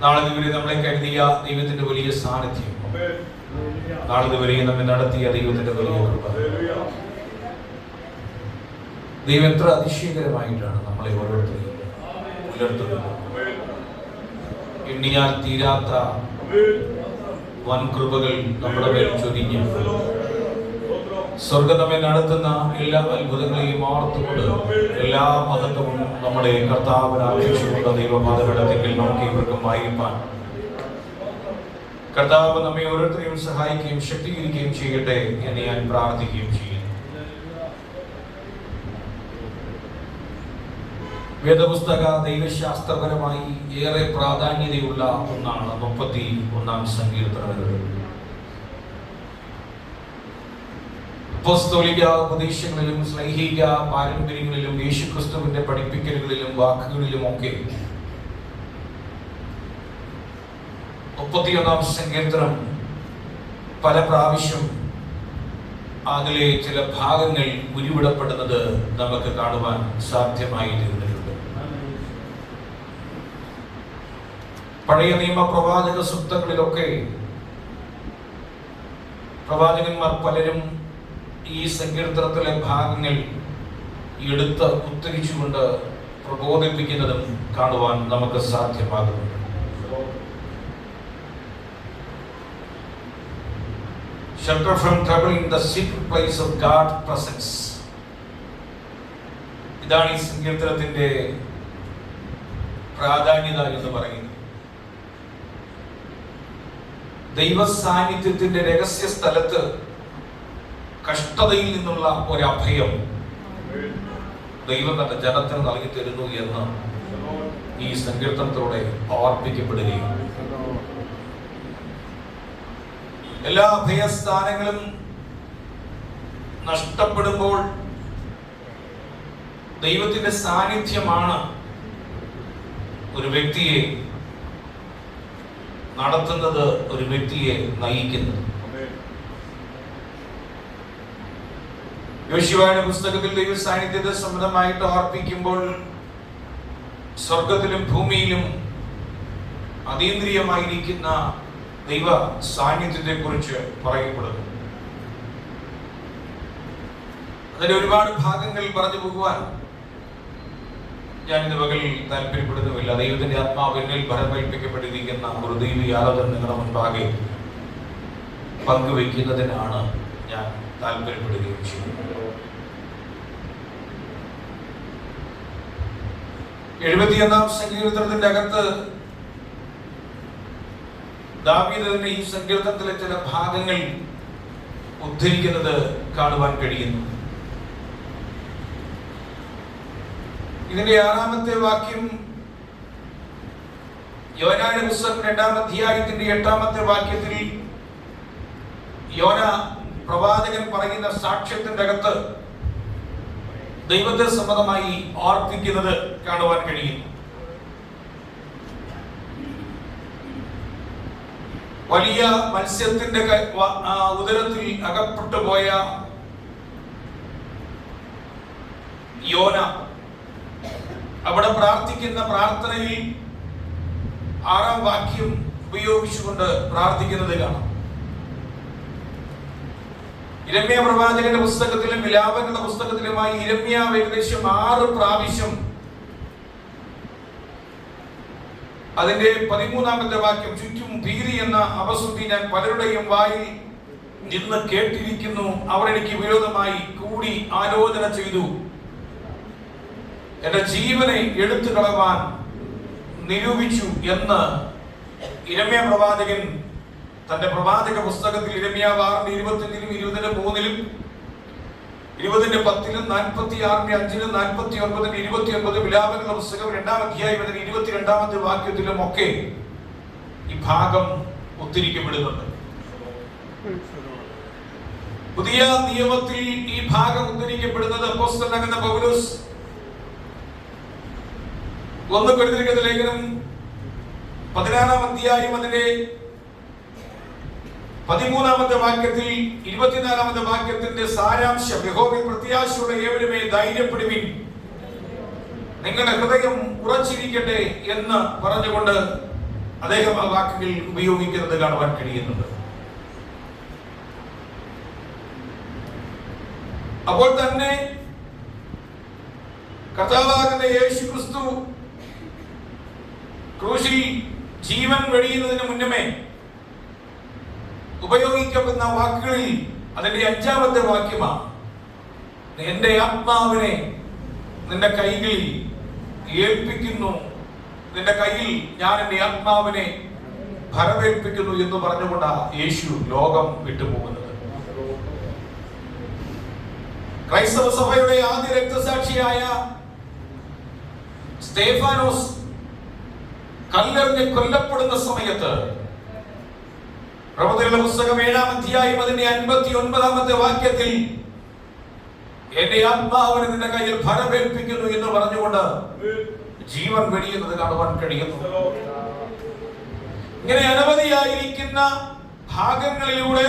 നാളിതുവരെ നമ്മളെ കരുതിയ ദൈവത്തിന്റെ വലിയ സാന്നിധ്യം, നാളിതുവരെ നമ്മെ നടത്തിയ ദൈവത്തിന്റെ വലിയ കൃപ, ദൈവം എത്ര അതിശയകരമായിട്ടാണ് നമ്മളെ ഓരോരുത്തരെയും പുലർത്തുന്നത്. എണ്ണിയാൽ തീരാത്ത വൻ കൃപകൾ നമ്മുടെ മേൽ ചൊരിഞ്ഞ് സ്വർഗ്ഗം നമ്മെ നടത്തുന്ന എല്ലാ അത്ഭുതങ്ങളെയും ഓർത്തുകൊണ്ട് എല്ലാ മഹത്വവും നമ്മുടെ കർത്താവിനെ അപേക്ഷിച്ചുകൊണ്ട് ദൈവപാദപീഠത്തിൽ നമുക്ക് ഇവർക്കും വായിപ്പാൻ കർത്താവ് നമ്മെ ഓരോരുത്തരെയും സഹായിക്കുകയും ശക്തീകരിക്കുകയും ചെയ്യട്ടെ എന്ന് ഞാൻ പ്രാർത്ഥിക്കുകയും ചെയ്യുന്നു. വേദപുസ്തക ദൈവശാസ്ത്രപരമായി ഏറെ പ്രാധാന്യതയുള്ള ഒന്നാണ് 31-ാം സങ്കീർത്തനങ്ങൾ. അപ്പോസ്തോലിക ഉപദേശങ്ങളിലും സ്ലൈഹിക പാരമ്പര്യങ്ങളിലും യേശുക്രിസ്തുവിന്റെ പഠിപ്പിക്കലുകളിലും വാക്കുകളിലും ഒക്കെ 31-ാം സങ്കീർത്തനം പല പ്രാവശ്യം അതിലെ ചില ഭാഗങ്ങൾ ഉരുവിടപ്പെടുന്നത് നമുക്ക് കാണുവാൻ സാധ്യമായി തീർന്നിട്ടുണ്ട്. പഴയ നിയമ പ്രവാചക സൂക്തങ്ങളിലൊക്കെ പ്രവാചകന്മാർ പലരും ഈ സങ്കീർത്തനത്തിലെ ഭാഗങ്ങൾ എടുത്ത് ഉദ്ധരിച്ചുകൊണ്ട് പ്രബോധിപ്പിക്കുന്നതും കാണുവാൻ നമുക്ക് സാധ്യമാകുന്നുണ്ട്. Shelter from trouble in the secret place of God's presence. ഇതാണ് ഈ സങ്കീർത്തനത്തിന്റെ പ്രാധാന്യത എന്ന് പറയുന്നത്. ദൈവ സാന്നിധ്യത്തിന്റെ രഹസ്യ സ്ഥലത്ത് കഷ്ടതയിൽ നിന്നുള്ള ഒരു അഭയം ദൈവം തന്റെ ജനത്തിന് നൽകി തരുന്നു എന്ന് ഈ സങ്കീർത്തനത്തോടെ ഓർപ്പിക്കപ്പെടുകയും എല്ലാ അഭയസ്ഥാനങ്ങളും നഷ്ടപ്പെടുമ്പോൾ ദൈവത്തിന്റെ സാന്നിധ്യമാണ് ഒരു വ്യക്തിയെ നടത്തുന്നത്, ഒരു വ്യക്തിയെ നയിക്കുന്നത്. യോശുവയുടെ പുസ്തകത്തിൽ ദൈവ സാന്നിധ്യത്തെ സംബന്ധമായിട്ട് ഓർപ്പിക്കുമ്പോൾ സ്വർഗത്തിലും ഭൂമിയിലും അതീന്ദ്രിയമായിരിക്കുന്ന ദൈവ സാന്നിധ്യത്തെ കുറിച്ച് പറയപ്പെടുന്നു. അതിന്റെ ഒരുപാട് ഭാഗങ്ങൾ പറഞ്ഞു പോകുവാൻ ഞാനിത് പകൽ താല്പര്യപ്പെടുന്നുമില്ല. ദൈവത്തിന്റെ ആത്മാവിനിൽ ഭരമേൽപ്പിക്കപ്പെട്ടിരിക്കുന്ന ഒരു ദൈവീയ ആരാധന നിങ്ങളുടെ മുൻപാകെ പങ്കുവെക്കുന്നതിനാണ് ഞാൻ താല്പര്യപ്പെടുകയും ചെയ്യുന്നത്. 71-ാം സങ്കീർത്തനത്തിന്റെ അകത്ത് ദാവീദ് തന്നെ ഈ സങ്കീർത്തനത്തിലെ ചില ഭാഗങ്ങൾ ഉദ്ധരിക്കുന്നത് കാണുവാൻ കഴിയുന്നു. ഇതിന്റെ 6-ാമത്തെ വാക്യം യോനായുടെ പുസ്തകം 2-ാം അധ്യായത്തിന്റെ 8-ാമത്തെ വാക്യത്തിൽ യോന പ്രവാചകൻ പറയുന്ന സാക്ഷ്യത്തിന്റെ അകത്ത് ദൈവത്തെ സംബന്ധമായി ഓർപ്പിക്കുന്നത് കാണുവാൻ കഴിയുന്നു. വലിയ മത്സ്യത്തിന്റെ ഉദരത്തിൽ അകപ്പെട്ടു പോയ യോന അവിടെ പ്രാർത്ഥിക്കുന്ന പ്രാർത്ഥനയിൽ 6-ാം വാക്യം ഉപയോഗിച്ചുകൊണ്ട് പ്രാർത്ഥിക്കുന്നത് കാണാം. ഇരമ്യ പ്രവാചകന്റെ പുസ്തകത്തിലും വിലാപങ്ങളുടെ പുസ്തകത്തിലുമായി ഇരമ്യാവ് ഏകദേശം 6 പ്രാവശ്യം അതിന്റെ 13-ാമത്തെ വാക്യം, ചുറ്റും ഭീതി എന്ന അപസ്തുതി ഞാൻ പലരുടെയും വായിൽ നിന്ന് കേട്ടിരിക്കുന്നു, അവർ എനിക്ക് വിരോധമായി കൂടി ആലോചന ചെയ്തു, എന്റെ ജീവനെ എടുത്തു കളവാൻ നിരൂപിച്ചു എന്ന് ഇരമ്യ പ്രവാചകൻ തന്റെ പ്രവാചക പുസ്തകത്തിൽ ഇരമ്യാവ് 6:25, 20:3, 20:10, 46:5, 49, 29 വിലാപങ്ങളുടെ പുസ്തകം 2-ാം അധ്യായം 22-ാമത്തെ വാക്യത്തിലും ഒക്കെ ഈ ഭാഗം ഉദ്ധരിക്കപ്പെടുന്നുണ്ട്. പുതിയ നിയമത്തിൽ ഈ ഭാഗം ഉദ്ധരിക്കപ്പെടുന്നത് അപ്പോസ്തലനാകുന്ന പൗലോസ് 1 കൊരിന്ത്യർക്കെഴുതിയ ലേഖനം 16-ാം അധ്യായം അതിന്റെ 13-ാമത്തെ വാക്യത്തിൽ 24-ാമത്തെ വാക്യത്തിന്റെ സാരാംശം, യഹോവയിൽ പ്രത്യാശയുള്ള ഏവരുമേ ധൈര്യപ്പെടുവിൻ, നിങ്ങളുടെ ഹൃദയം ഉറച്ചിരിക്കട്ടെ എന്ന് പറഞ്ഞുകൊണ്ട് അദ്ദേഹം ആ വാക്കുകൾ ഉപയോഗിക്കുന്നത് കാണുവാൻ കഴിയുന്നുണ്ട്. അപ്പോൾ തന്നെ കർത്താവാകുന്ന യേശു ക്രിസ്തു ക്രൂശിൽ ജീവൻ വെടിയുന്നതിന് മുന്നമേ ഉപയോഗിക്കപ്പെടുന്ന വാക്കുകളിൽ അതിന്റെ 5-ാമത്തെ വാക്യമാണ്, എന്റെ ആത്മാവിനെ നിന്റെ കൈകളിൽ ഏൽപ്പിക്കുന്നു, നിന്റെ കയ്യിൽ ഞാൻ എന്റെ ആത്മാവിനെ ഭരമേൽപ്പിക്കുന്നു എന്ന് പറഞ്ഞുകൊണ്ടാണ് യേശു ലോകം വിട്ടുപോകുന്നത്. ക്രൈസ്തവ സഭയുടെ ആദ്യ രക്തസാക്ഷിയായ സ്തേഫാനോസ് കല്ലെറിഞ്ഞ് കൊല്ലപ്പെടുന്ന സമയത്ത് പ്രവചന പുസ്തകം 7-ാം അധ്യായം അതിന്റെ 59-ാമത്തെ വാക്യത്തിൽ എന്റെ ആത്മാവിനെ നിന്റെ കയ്യിൽ ഭരമേൽപ്പിക്കുന്നു എന്ന് പറഞ്ഞുകൊണ്ട് ജീവൻ വെടിയുന്നത് കാണുവാൻ കഴിയുന്നു. ഇങ്ങനെ അനവധിയായിരിക്കുന്ന ഭാഗങ്ങളിലൂടെ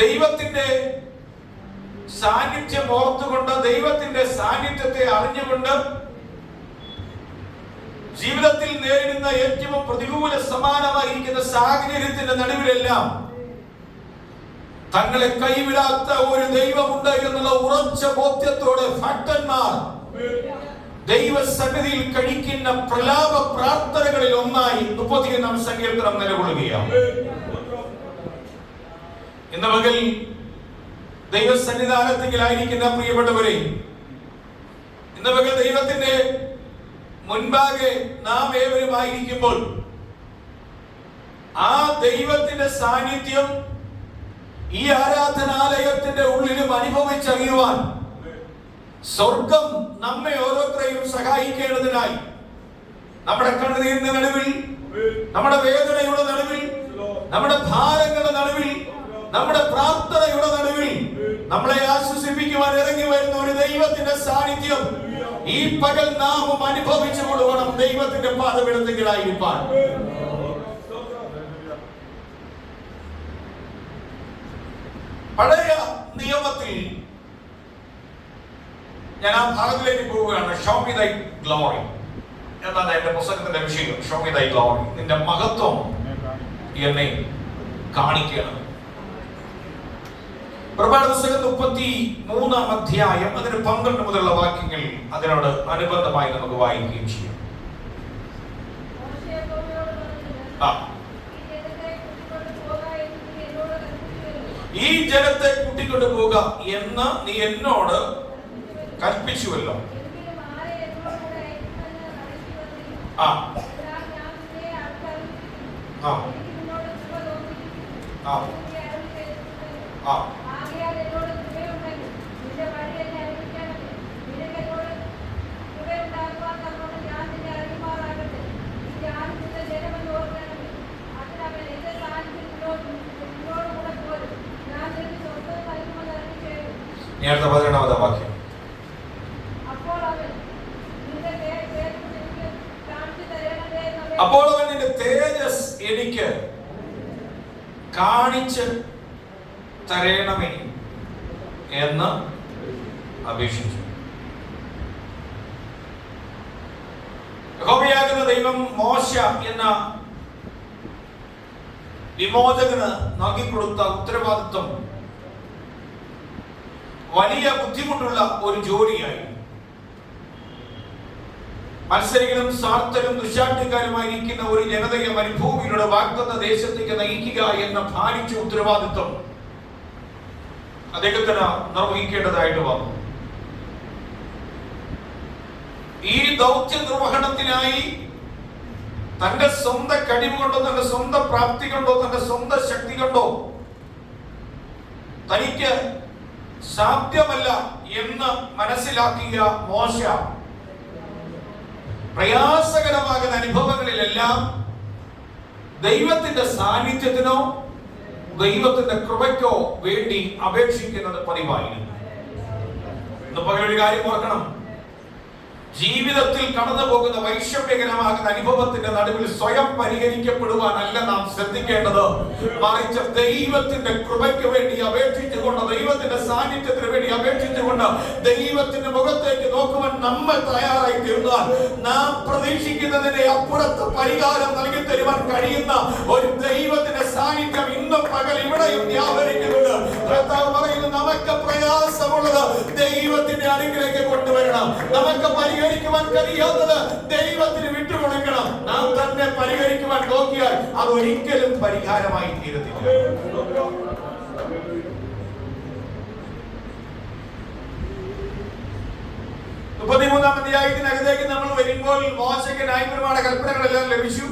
ദൈവത്തിന്റെ സാന്നിധ്യം ഓർത്തുകൊണ്ട്, ദൈവത്തിന്റെ സാന്നിധ്യത്തെ അറിഞ്ഞുകൊണ്ട് ജീവിതത്തിൽ നേരിടുന്ന ഏറ്റവും പ്രതികൂല സമാനമായിരിക്കുന്ന സാഹചര്യത്തിന്റെ നടുവിലെല്ലാം തങ്ങളെ കൈവിടാത്ത ഒരു ദൈവമുണ്ട് എന്നുള്ള ഉറച്ച ബോധ്യത്തോടെ ഭക്തന്മാർ ദൈവസന്നിധിയിൽ കഴിക്കുന്ന പ്രലാപ പ്രാർത്ഥനകളിൽ ഒന്നായി 31-ാം സങ്കീർത്തനം നിലകൊള്ളുകയാണ്. ഇന്ന് പകൽ ദൈവസന്നിധാനത്തിലായിരിക്കുന്ന പ്രിയപ്പെട്ടവരെ, ഇന്ന് പകൽ ദൈവത്തിന്റെ മുൻപാകെ നാം ഏവരുമായിരിക്കുമ്പോൾ ആ ദൈവത്തിന്റെ സാന്നിധ്യം ഈ ആരാധനാലയത്തിന്റെ ഉള്ളിലും അനുഭവിച്ചറിയുവാൻ സ്വർഗം നമ്മെ ഓരോരുത്തരെയും സഹായിക്കേണ്ടതിനായി നമ്മുടെ കണ്ണുനീരിന്റെ നടുവിൽ, നമ്മുടെ വേദനയുടെ നടുവിൽ, നമ്മുടെ ഭാരങ്ങളുടെ നടുവിൽ, നമ്മുടെ പ്രാർത്ഥനയുടെ നടുവിൽ നമ്മളെ ആശ്വസിപ്പിക്കുവാൻ ഇറങ്ങി വരുന്ന ഒരു ദൈവത്തിന്റെ സാന്നിധ്യം ഈ പകൽ നാം അനുഭവിച്ചു കൊണ്ടുപോകണം. ദൈവത്തിന്റെ പാദപീഠത്തിലായിരിക്കാൻ പഴയ നിയമത്തിൽ ഞാൻ ആ ഭാഗത്തിലേക്ക് പോവുകയാണ്. ഷോ മി ദൈ ഗ്ലോറി എന്നാണ് എന്റെ പുസ്തകത്തിന്റെ വിഷയം. ഷോ മി ദൈ ഗ്ലോറി, നിന്റെ മഹത്വം എന്നെ കാണിക്കണം. പുറപ്പാട് പുസ്തകം 33-ാം അധ്യായം അതിന് 12 മുതലുള്ള വാക്യങ്ങൾ അതിനോട് അനുബന്ധമായി നമുക്ക് വായിക്കുകയും ചെയ്യാം. ഈ ജനത്തെ കൂട്ടിക്കൊണ്ടു പോക എന്ന് നീ എന്നോട് കൽപ്പിച്ചുവല്ലോ. ആ ആ ആ നേരത്തെ 12-ാമത്തെ വാക്യം. അപ്പോൾ അവൻ നിന്റെ തേജസ് എനിക്ക് കാണിച്ച് തരണമേ എന്ന് അപേക്ഷിച്ചു. യഹോവയാകുന്ന ദൈവം മോശ എന്ന വിമോചകന് നൽകിക്കൊടുത്ത ഉത്തരവാദിത്വം വലിയ ബുദ്ധിമുട്ടുള്ള ഒരു ജോലിയായി. മത്സരികളും സ്വാർത്ഥരും ദുശാഠ്യക്കാരുമായിരിക്കുന്ന ഒരു ജനതയെ മരുഭൂമിയിലൂടെ വാഗ്ദത്ത ദേശത്തേക്ക് നയിക്കുക എന്ന ഭാരിച്ച ഉത്തരവാദിത്വം അദ്ദേഹത്തിന് നിർവഹിക്കേണ്ടതായിട്ട് വന്നു. ഈ ദൗത്യ നിർവഹണത്തിനായി തന്റെ സ്വന്തം കഴിവ് കൊണ്ടോ, തന്റെ സ്വന്തം പ്രാപ്തി കൊണ്ടോ, തന്റെ സ്വന്തം ശക്തി കൊണ്ടോ തനിക്ക് സാധ്യമല്ല എന്ന് മനസ്സിലാക്കിയ മോശ പ്രയാസകരമാകുന്ന അനുഭവങ്ങളിലെല്ലാം ദൈവത്തിന്റെ സാന്നിധ്യത്തിനോ ദൈവത്തിന്റെ കൃപയ്ക്കോ വേണ്ടി അപേക്ഷിക്കുന്നത് പതിവായിരുന്നു. ഇന്ന് പകൽ ഒരു കാര്യം ഓർക്കണം, ജീവിതത്തിൽ കടന്നു പോകുന്ന വൈഷമ്യകരമാകുന്ന അനുഭവത്തിന്റെ നടുവിൽ സ്വയം പരിഹരിക്കപ്പെടുവാനല്ല നാം ശ്രദ്ധിക്കേണ്ടത്. മറിച്ച് ദൈവത്തിന്റെ കൃപയ്ക്ക് വേണ്ടി അപേക്ഷിച്ചുകൊണ്ട്, ദൈവത്തിന്റെ സാന്നിധ്യത്തിന് വേണ്ടി അപേക്ഷിച്ചുകൊണ്ട് ദൈവത്തിന്റെ മുഖത്തേക്ക് നോക്കുവാൻ നമ്മൾ തയ്യാറായി തീർന്നാൽ നാം പ്രതീക്ഷിക്കുന്നതിന്റെ അപ്പുറത്ത് പരിഹാരം നൽകി തരുവാൻ കഴിയുന്ന ഒരു ദൈവത്തിന്റെ സാന്നിധ്യം ഇന്നും പകൽ ഇവിടെയും വ്യാപരിക്കുന്നുണ്ട്. കർത്താവ് പറയുന്നു, നമുക്ക് പ്രയാസമുള്ളത് ദൈവത്തിന്റെ അടുക്കലേക്ക് കൊണ്ടുവരണം. നമുക്ക് പരിഹരിക്കുവാൻ കഴിയാത്തത് ദൈവത്തിന് വിട്ടുകൊടുക്കണം. നാം തന്നെ പരിഹരിക്കുവാൻ നോക്കിയാൽ അത് ഒരിക്കലും പരിഹാരമായി തീരത്തില്ല. 33-ാം അധ്യായത്തിനകത്തേക്ക് നമ്മൾ വരുമ്പോൾ മോശയ്ക്ക് ന്യായപ്രമാണ കൽപ്പനകളെല്ലാം ലഭിച്ചു.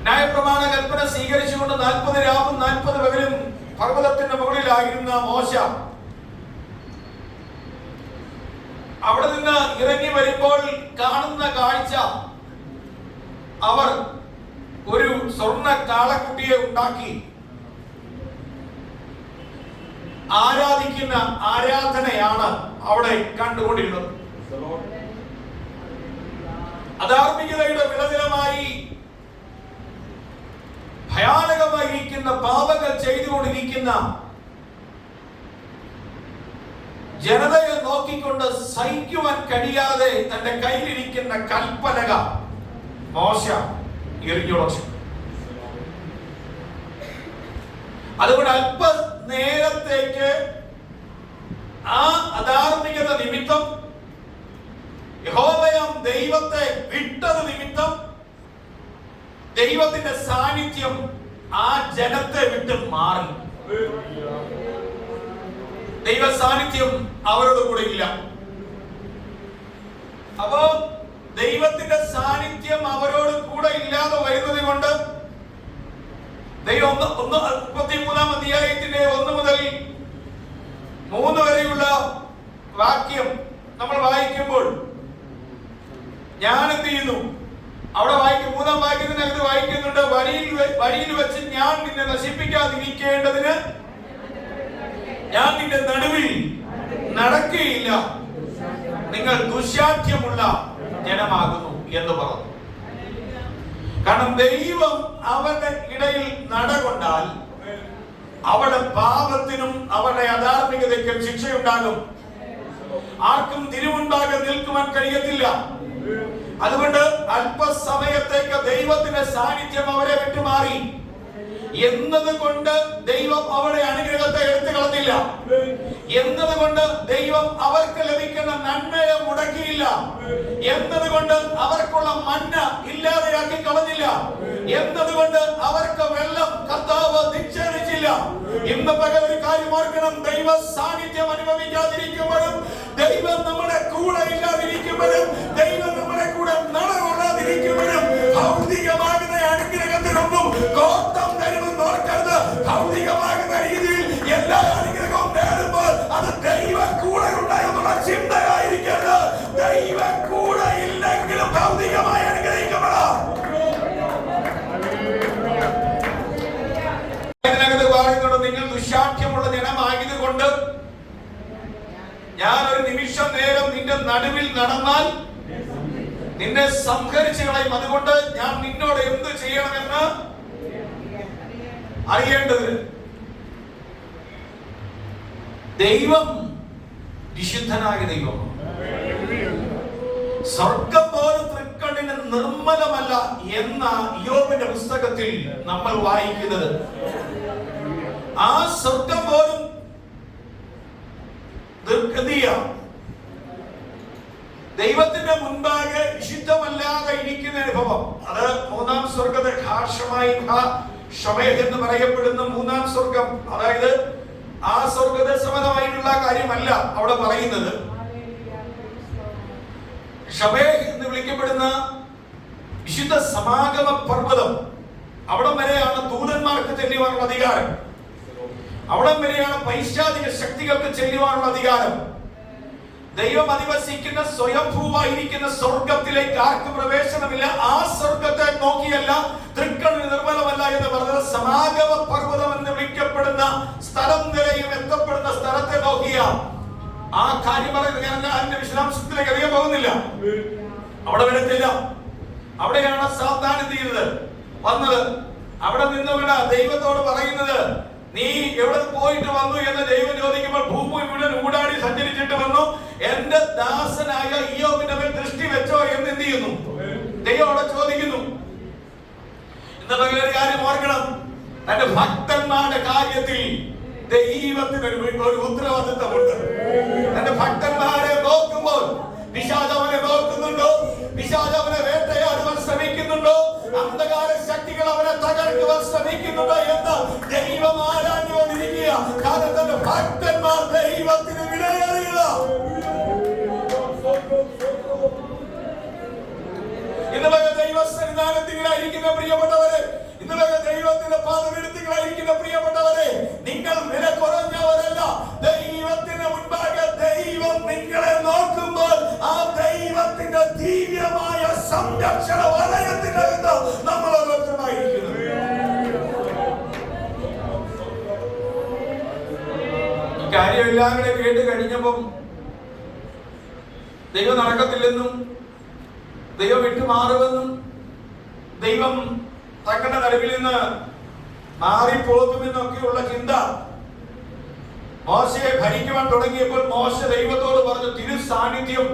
ന്യായപ്രമാണ കൽപ്പന സ്വീകരിച്ചുകൊണ്ട് 40 രാവും 40 പകലും പർവ്വതത്തിന്റെ മുകളിലായിരുന്ന മോശ അവിടെ നിന്ന് ഇറങ്ങി വരുമ്പോൾ കാണുന്ന കാഴ്ച, അവർ ഒരു സ്വർണ്ണ കാളക്കുട്ടിയെ ഉണ്ടാക്കി ആരാധിക്കുന്ന ആരാധനയാണ് അവിടെ കണ്ടുകൊണ്ടിരുന്നത്. അധാർമികതയുടെ വിളനിലമായി ഭയാനകമായിരിക്കുന്ന പാപങ്ങൾ ചെയ്തുകൊണ്ടിരിക്കുന്ന ജനതയെ നോക്കിക്കൊണ്ട് സഹിക്കുവാൻ കഴിയാതെ തന്റെ കയ്യിലിരിക്കുന്ന കൽപ്പലക മോശ എറിഞ്ഞുടച്ചു. അതുകൊണ്ട് അല്പ നേരത്തേക്ക് ആ അധാർമികത നിമിത്തം, യഹോവയാം ദൈവത്തെ വിട്ടത് നിമിത്തം ദൈവത്തിന്റെ സാന്നിധ്യം ആ ജനത്തെ വിട്ട് മാറി. ദൈവ സാന്നിധ്യം അവരോട് കൂടെ ഇല്ല. അപ്പോ ദൈവത്തിന്റെ സാന്നിധ്യം അവരോട് കൂടെ ഇല്ലാതെ വരുന്നത് കൊണ്ട് ദൈവം 33-ാം അധ്യായത്തിന്റെ 1 മുതൽ 3 വരെയുള്ള വാക്യം നമ്മൾ വായിക്കുമ്പോൾ ഞാൻ എന്ത് ചെയ്യുന്നു? അവിടെ വായിക്കും 3-ാം വാക്യത്തിനകത്ത് വായിക്കുന്നുണ്ട്, വഴിയിൽ വെച്ച് ഞാൻ നിന്നെ നശിപ്പിക്കാതിരിക്കേണ്ടതിന് ഞാൻ നിന്റെ നടുവിൽ നടക്കുകയില്ല, നിങ്ങൾ ദുശാഠ്യമുള്ള ജനമാകുന്നു എന്ന് പറഞ്ഞു. കാരണം ദൈവം അവരുടെ ഇടയിൽ നടകൊണ്ടാൽ അവരുടെ പാപത്തിനും അവരുടെ അധാർമികതയ്ക്കും ശിക്ഷയുണ്ടാകും. ആർക്കും തിരിവുണ്ടാകാൻ നിൽക്കുവാൻ കഴിയത്തില്ല. അതുകൊണ്ട് അല്പസമയത്തേക്ക് ദൈവത്തിന്റെ സാന്നിധ്യം അവരെ വിട്ടുമാറി എന്നതുകൊണ്ട് ദൈവം അവരുടെ അനുഗ്രഹത്തെ എടുത്തു കളഞ്ഞില്ല. എന്നതുകൊണ്ട് ദൈവം അവർക്ക് ലഭിക്കുന്ന നന്മയെ മുടക്കിയില്ല. എന്നതുകൊണ്ട് അവർക്കുള്ള മന്ന ഇല്ലാതെയാക്കി കളഞ്ഞില്ല. എന്നതുകൊണ്ട് അവർക്ക് വെള്ളം കർത്താവ് നിക്ഷേപിച്ചില്ല. ഇന്ന് പകൽ ഒരു കാര്യം ഓർക്കണം, ദൈവ സാന്നിധ്യം അനുഭവിക്കാതിരിക്കുമ്പോഴും, ദൈവം നമ്മുടെ കൂടെ ഇല്ലാതിരിക്കുമ്പോഴും, ദൈവം നമ്മുടെ കൂടെ നടകൊള്ളാതിരിക്കുമ്പോഴും ഭൗതികമാകുന്ന അനുഗ്രഹത്തിനൊന്നും കോട്ടം തരുമെന്ന് ഓർക്കരുത്. ഭൗതികമാകുന്ന രീതിയിൽ എല്ലാ അനുഗ്രഹവും നേടുമ്പോൾ അത് ദൈവ കൂടെ ഉണ്ടായെന്നുള്ള ചിന്തയായിരിക്കരുത്. ദൈവ കൂടെ ഇല്ലെങ്കിലും ഭൗതികമായി അനുഗ്രഹിക്കപ്പെടാം. ഇതിനകത്ത് പറയുന്നുണ്ട്, നിങ്ങൾ ദുശാഠ്യമുള്ള ജനമായതുകൊണ്ട് ഞാൻ ഒരു നിമിഷം നേരം നിന്റെ നടുവിൽ നടന്നാൽ നിന്നെ സംഹരിച്ചു കളയും. അതുകൊണ്ട് ഞാൻ നിന്നോട് എന്ത് ചെയ്യണമെന്ന് അറിയേണ്ടത്. ദൈവം വിശുദ്ധനായ ദൈവം. സ്വർഗം പോലും തൃക്കണ്ണിന് നിർമ്മലമല്ല എന്ന യോബിന്റെ പുസ്തകത്തിൽ നമ്മൾ വായിക്കുന്നത്. ആ സ്വർഗം പോലും ദൈവത്തിന്റെ മുൻപാകെ വിശുദ്ധമല്ലാതെ ഇരിക്കുന്ന അനുഭവം. അത് 3-ാം സ്വർഗത്തെ എന്ന് പറയപ്പെടുന്ന 3-ാം സ്വർഗം. അതായത് ആ സ്വർഗത്തെ സമതമായിട്ടുള്ള കാര്യമല്ല അവിടെ പറയുന്നത്. ഷമേഹ് എന്ന് വിളിക്കപ്പെടുന്ന വിശുദ്ധ സമാഗമ പർവ്വതം, അവിടം വരെയാണ് ദൂതന്മാർക്ക് ചെല്ലുവാനുള്ള അധികാരം. അവിടം വരെയാണ് പൈശാചിക ശക്തികൾക്ക് ചെല്ലുവാനുള്ള അധികാരം. ദൈവം അധിവസിക്കുന്ന സ്വയംഭൂവായിരിക്കുന്ന സ്വർഗത്തിലേക്ക് ആർക്കും പ്രവേശനമില്ല. ആ സ്വർഗത്തെ നോക്കിയല്ല, തൃക്കണ്ണിന് നിർമ്മലമല്ല എന്ന് പറഞ്ഞത് സമാഗമ പർവ്വതം എന്ന് വിളിക്കപ്പെടുന്ന സ്ഥലം വരെയും എത്തപ്പെടുന്ന സ്ഥലത്തെ നോക്കിയ ആ കാര്യം പറയുന്നത് ഞാൻ അതിന്റെ വിശദാംശത്തിലേക്ക് അധികം പോകുന്നില്ല, അവിടെ വരത്തില്ല. അവിടെയാണ് സാത്താൻ എന്ത് ചെയ്തത്, വന്നത്. അവിടെ നിന്നുകൊണ്ട് ദൈവത്തോട് പറയുന്നത്, നീ എവിടെ പോയിട്ട് വന്നു എന്ന് ദൈവം ചോദിക്കുമ്പോൾ ഭൂമി മുഴുവൻ ഊടാടി സഞ്ചരിച്ചിട്ട് വന്നു, എന്റെ ദാസനായ ഇയ്യോബിന്റെ മേൽ ദൃഷ്ടി വെച്ചോ എന്ന് എന്ത് ചെയ്യുന്നു, ദൈവം അവിടെ ചോദിക്കുന്നു. ഇന്നത്തെ ഒരു കാര്യം ഓർക്കണം, തന്റെ ഭക്തന്മാരുടെ കാര്യത്തിൽ ദൈവത്തിന് ഒരു ഉത്തരവാദിത്തമുണ്ട്. തന്റെ ഭക്തന്മാരെ നോക്കുമ്പോൾ പിശാച് അവനെ നോക്കുന്നുണ്ടോ, പിശാച് അവനെ വേട്ടയാടുവാൻ ശ്രമിക്കുന്നുണ്ടോ, അന്ധകാര ശക്തികൾ അവനെ തകർക്കുവാൻ ശ്രമിക്കുന്നുണ്ടോ എന്ന് ദൈവം ആരാഞ്ഞുകൊണ്ടിരിക്കുക. കാരണം തന്റെ ഭക്തന്മാർ ദൈവത്തിന് വിലയേറിയതാ. ഇന്നലെ ദൈവസന്നിധാനത്തിലായിരിക്കുന്ന പ്രിയപ്പെട്ടവരെ, ഇന്നലെ ദൈവത്തിന്റെ പാദപീഠത്തിലായിരിക്കുന്ന പ്രിയപ്പെട്ടവരെ, നിങ്ങൾ വില കുറഞ്ഞവരല്ല. ദൈവത്തിന് മുൻപാകെ ദൈവം നിങ്ങളെ നോക്കുമ്പോൾ ആ ദൈവത്തിന്റെ ദിവ്യമായ സംരക്ഷണ വലയത്തിനകത്ത് നമ്മൾ ഓരോരുത്തരായിരിക്കുന്നു. ഈ കാര്യം എല്ലാവരുടെ കേട്ട് കഴിഞ്ഞപ്പം ദൈവം നടക്കത്തില്ലെന്നും ദൈവം വിട്ടുമാറുമെന്നും ദൈവം തങ്ങളുടെ നടുവിൽ നിന്ന് മാറിപ്പോകുമെന്നൊക്കെയുള്ള ചിന്ത മോശയെ ഭരിക്കുവാൻ തുടങ്ങിയപ്പോൾ മോശ ദൈവത്തോട് പറഞ്ഞു, തിരു സാന്നിധ്യം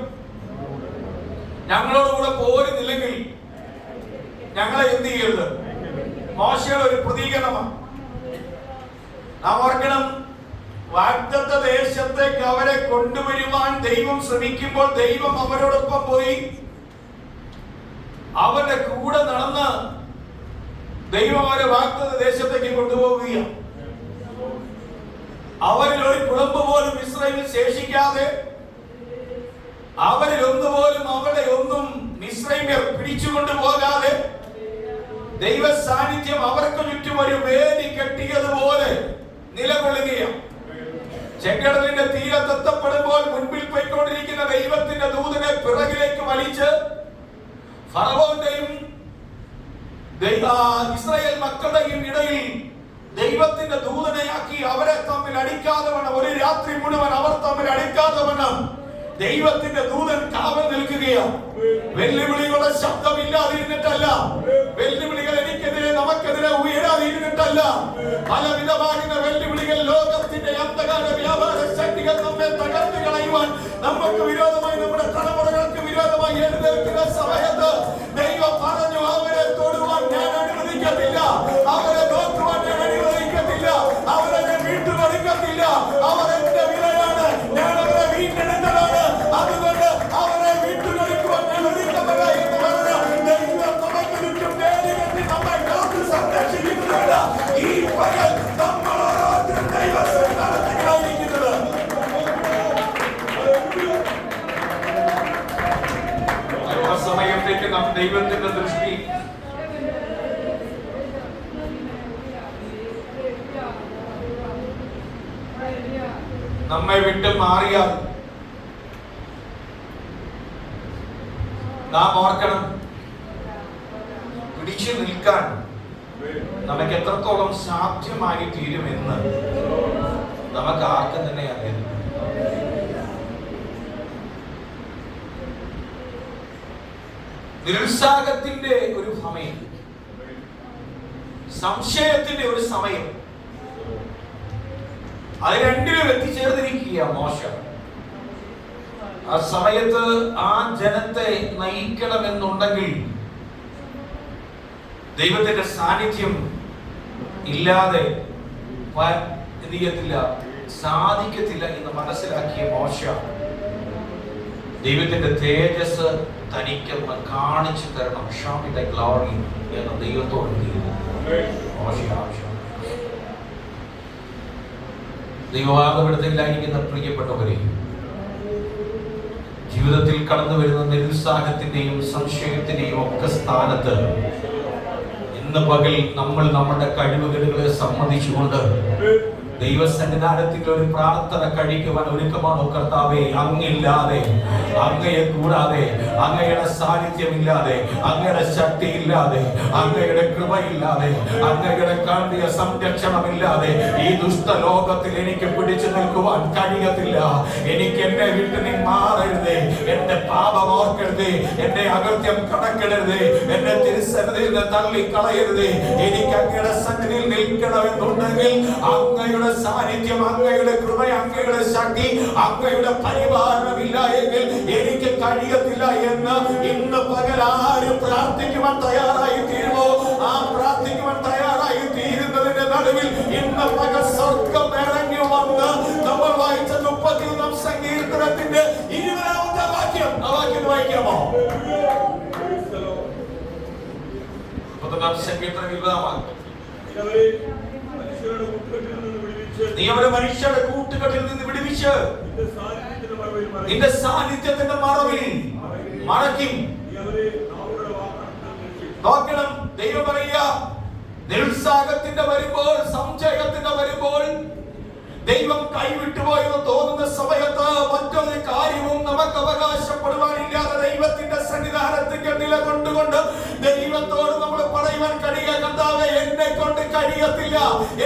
ഞങ്ങളോടുകൂടെ പോരുന്നില്ലെങ്കിൽ ഞങ്ങളെ എന്ത് ചെയ്യരുത്. മോശയുടെ ഒരു പ്രതികരണമാണ്. നാം ഓർക്കണം, വാഗ്ദത്ത ദേശത്തേക്ക് അവരെ കൊണ്ടുവരുവാൻ ദൈവം ശ്രമിക്കുമ്പോൾ ദൈവം അവരോടൊപ്പം പോയി അവരുടെ കൂടെ നടന്ന് ദൈവം അവരെ വാഗ്ദത്ത ദേശത്തേക്ക് കൊണ്ടുപോവുകയാണ്. അവരിൽ ഒരു കുളമ്പ് പോലും ഇസ്രായേലിൽ ശേഷിക്കാതെ, അവരിൽ ഒന്നുപോലും അവരുടെ ഒന്നും മിസ്രൈമ്യർ പിടിച്ചുകൊണ്ടു പോകാതെ ദൈവ സാന്നിധ്യം അവർക്ക് ചുറ്റും ഒരു വേലി കെട്ടിയതുപോലെ നിലകൊള്ളുകയാണ്. ചെങ്കടലിന്റെ തീരത്തെത്തപ്പെടുമ്പോൾ മുൻപിൽ പോയിക്കൊണ്ടിരിക്കുന്ന ദൈവത്തിന്റെ ദൂതനെ പിറകിലേക്ക് വലിച്ച് ഫറവോന്റെയും ഇസ്രായേൽ മക്കളുടെയും ഇടയിൽ ദൈവത്തിന്റെ ദൂതനെയാക്കി അവരെ തമ്മിൽ അടിക്കാതെ വേണം, ഒരു രാത്രി മുഴുവൻ അവർ തമ്മിൽ അടിക്കാതെ വേണം ദൈവത്തിന്റെ ദൂതൻ കാവൽ നിൽക്കുകയാണ്. വെല്ലുവിളികളുടെ ശബ്ദമില്ലാതിരുന്നിട്ടല്ല, വെല്ലുവിളികൾ എനിക്കെതിരെ നമുക്കെതിരെ ഉയരാതിരുന്നിട്ടല്ല, പലവിധമാകുന്ന വെല്ലുവിളികൾ ലോകത്തിന്റെ അന്ധകാര വ്യാപാര ശക്തികൾ നമ്മെ തകർത്ത് കളയുവാൻ നമുക്ക് വിരോധമായി, നമ്മുടെ തലമുറകൾക്ക് വിരോധമായി എഴുന്നേൽക്കുന്ന സമയത്ത് ദൈവം പറഞ്ഞു, അവരെ തൊടുവാൻ ഞാൻ അനുവദിക്കത്തില്ല, അവരെ നോക്കുവാൻ ഞാൻ അനുവദിക്കത്തില്ല, അവരെ ഞാൻ വീട്ടുകൊടുക്കത്തില്ല, അവർ എന്റെ വിലയാണ്, ഞാൻ അവരെ വീണ്ടെടുത്തതാണ്, അതുകൊണ്ട് അവരെ വീട്ടുകൊടുക്കുവാൻ ഞാൻ ഒരുക്കമല്ല എന്ന് പറഞ്ഞ ദൈവം നമുക്ക് ചുറ്റും വേദികെട്ടി നമ്മെ കാത്തു സംരക്ഷിക്കുന്നുണ്ട്. ഈ പകൽ നമ്മൾ ഓരോരുത്തരും ദൈവസന്നിധാനത്തിലായിരിക്കുന്നത്. സമയത്തേക്ക് നാം ദൈവത്തിന്റെ ദൃഷ്ടി നമ്മെ വിട്ട് മാറിയാൽ നാം ഓർക്കണം, പിടിച്ചു നിൽക്കാൻ നമുക്ക് എത്രത്തോളം സാധ്യമായി തീരുമെന്ന് നമുക്ക് ആർക്കും തന്നെ അറിയാം. നിരുത്സാഹത്തിന്റെ ഒരു സമയം, സംശയത്തിന്റെ ഒരു സമയം, അത് രണ്ടിലും എത്തിച്ചേർന്നിരിക്കുക മോശ. ആ സമയത്ത് ആ ജനത്തെ നയിക്കണമെന്നുണ്ടെങ്കിൽ ദൈവത്തിന്റെ സാന്നിധ്യം ഇല്ലാതെ എന്ത് ചെയ്യത്തില്ല, സാധിക്കത്തില്ല എന്ന് മനസ്സിലാക്കിയ മോശ ദൈവത്തിന്റെ തേജസ് തനിക്കൊന്ന് കാണിച്ചു തരണം, ഷോ മി ദ ഗ്ലോറി എന്ന് ദൈവത്തോട് മോശ ആവശ്യം. ദൈവവാദപീഠത്തിലായിരിക്കുന്ന പ്രിയപ്പെട്ടവരെ, ജീവിതത്തിൽ കടന്നു വരുന്ന നിരുത്സാഹത്തിന്റെയും സംശയത്തിന്റെയും ഒക്കെ സ്ഥാനത്ത് ഇന്ന് പകൽ നമ്മൾ നമ്മുടെ കഴിവുകളെ സമ്മതിച്ചുകൊണ്ട് ദൈവസന്നിധാനത്തിൽ ഒരു പ്രാർത്ഥന കഴിക്കുവാൻ ഒരുക്കമാണോ കർത്താവേ? അങ്ങില്ലാതെ, അങ്ങയെ കൂടാതെ, അങ്ങയുടെ സാന്നിധ്യമില്ലാതെ, അങ്ങയുടെ ശക്തിയില്ലാതെ, അങ്ങയുടെ കൃപയില്ലാതെ, അങ്ങയുടെ കാന്തിക സംരക്ഷണമില്ലാതെ ഈ ദുഷ്ടലോകത്തിൽ എനിക്ക് പിടിച്ചു നിൽക്കുവാൻ കഴിയത്തില്ല. എനിക്ക് എന്നെ വിട്ട് നീ മാറരുതേ, എന്റെ പാപം ഓർക്കരുതേ, എന്റെ അകൃത്യം കടക്കരുതേ, എന്നെ തിരുസന്നിധിയിൽ നിന്ന് തള്ളിക്കളയരുതേ. എനിക്ക് അങ്ങയുടെ സന്നിധിയിൽ നിൽക്കണമെന്നുണ്ടെങ്കിൽ അങ്ങയുടെ സാന്നിധ്യം, അങ്ങയുടെ കൃപ, അങ്ങയുടെ ശക്തി, അങ്ങയുടെ പരിപാലനമില്ല എങ്കിൽ എനിക്ക് കഴിയത്തില്ല എന്ന് ഇന്ന് പകൽ ആരും പ്രാർത്ഥിക്കുവാൻ തയ്യാറായി തീരുമോ? ആ പ്രാർത്ഥിക്കുവാൻ തയ്യാറായി തീരുന്നതിന്റെ നടുവിൽ ഇന്ന് പകൽ സ്വർഗം ഇറങ്ങി വന്ന് നമ്മൾ വായിച്ച 31 സങ്കീർത്തനത്തിന്റെ 20ാമത്തെ വാക്യം, ആ വാക്യം വായിക്കാമോ? 31 സങ്കീർത്തനം 20ാം വാക്യം. നീ അവരെ മനുഷ്യരുടെ കൂട്ടുകെട്ടിൽ നിന്ന് വിടുവിച്ച് നിന്റെ സാന്നിധ്യത്തിന്റെ മറവിൽ മറയ്ക്കും. നോക്കണം, ദൈവം പറയുക, നിരുത്സാഹത്തിന്റെ വരുമ്പോൾ, സംശയത്തിന്റെ വരുമ്പോൾ, ദൈവം കൈവിട്ടുപോയെന്ന് തോന്നുന്ന സമയത്ത് മറ്റൊരു കാര്യവും നമുക്ക് അവകാശപ്പെടുവാനില്ലാതെ ദൈവത്തിന്റെ സന്നിധാനത്തിൽ നിലകൊണ്ടുകൊണ്ട് ദൈവത്തോട് നമ്മൾ പറയുവാൻ കഴിയുക, കർത്താവേ, എന്നെ കൊണ്ട് കഴിയത്തില്ല,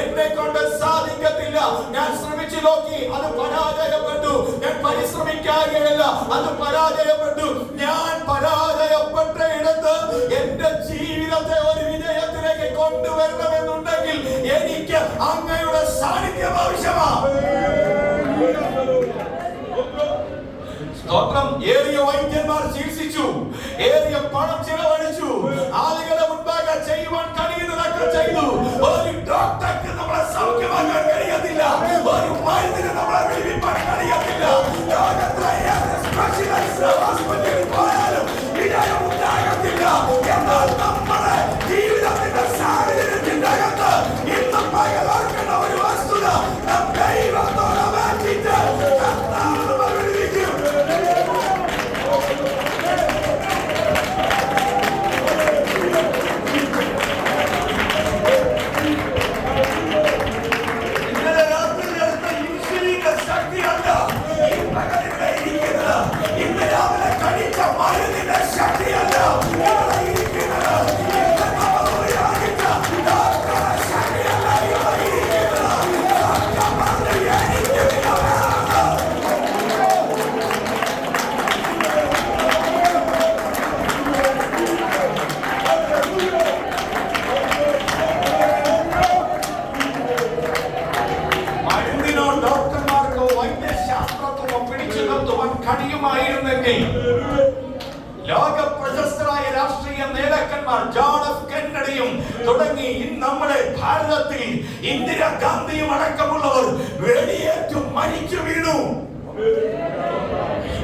എന്നെ കൊണ്ട് സാധിക്കത്തില്ല, ഞാൻ ശ്രമിച്ചു നോക്കി, അത് പരാജയപ്പെട്ടു, ഞാൻ പരിശ്രമിക്കുകയല്ല, അത് പരാജയപ്പെട്ടു. ഞാൻ പരാജയപ്പെട്ട ഇടത്ത് എന്റെ ജീവിതത്തെ ഒരു വിജയത്തിലേക്ക് കൊണ്ടുവരണമെന്നുണ്ടെങ്കിൽ എനിക്ക് അങ്ങയുടെ സാന്നിധ്യം ആവശ്യമാണ്. സ്തോത്രം. ഏറിയ വൈദ്യന്മാർ ചികിത്സിച്ചു, ഏറിയ പണം ചിലവഴിച്ചു, ആളുകളെ മുൻപാകെ ചെയ്യുവാൻ കഴിയുന്നതൊക്കെ ചെയ്തു. ഒരു ഡോക്ടർക്ക് നമ്മളെ സൗഖ്യമാക്കാൻ കഴിയത്തില്ല, ഒരു മരുന്നിന് നമ്മളെ വിളിപ്പിക്കാൻ കഴിയത്തില്ല. പോയാലും വിജയം ഉണ്ടാകത്തില്ല. എന്നാൽ നമ്മുടെ ജീവിതത്തിന്റെ സാഹചര്യത്തിന്റെ അകത്ത് ഇന്ന് പകർക്കേണ്ട ഒരു വസ്തുത, ദൈവത്തോട് അപേക്ഷിച്ച് കഴിയുമായിരുന്നെങ്കിൽ ലോക പ്രശസ്തരായ രാഷ്ട്രീയ നേതാക്കന്മാർ ജോൺ എഫ് കെന്നഡിയും തുടങ്ങി നമ്മുടെ ഭാരതത്തിൽ ഇന്ദിരാഗാന്ധിയും അടക്കമുള്ളവർ വെടിയേറ്റു മരിച്ചു വീണു.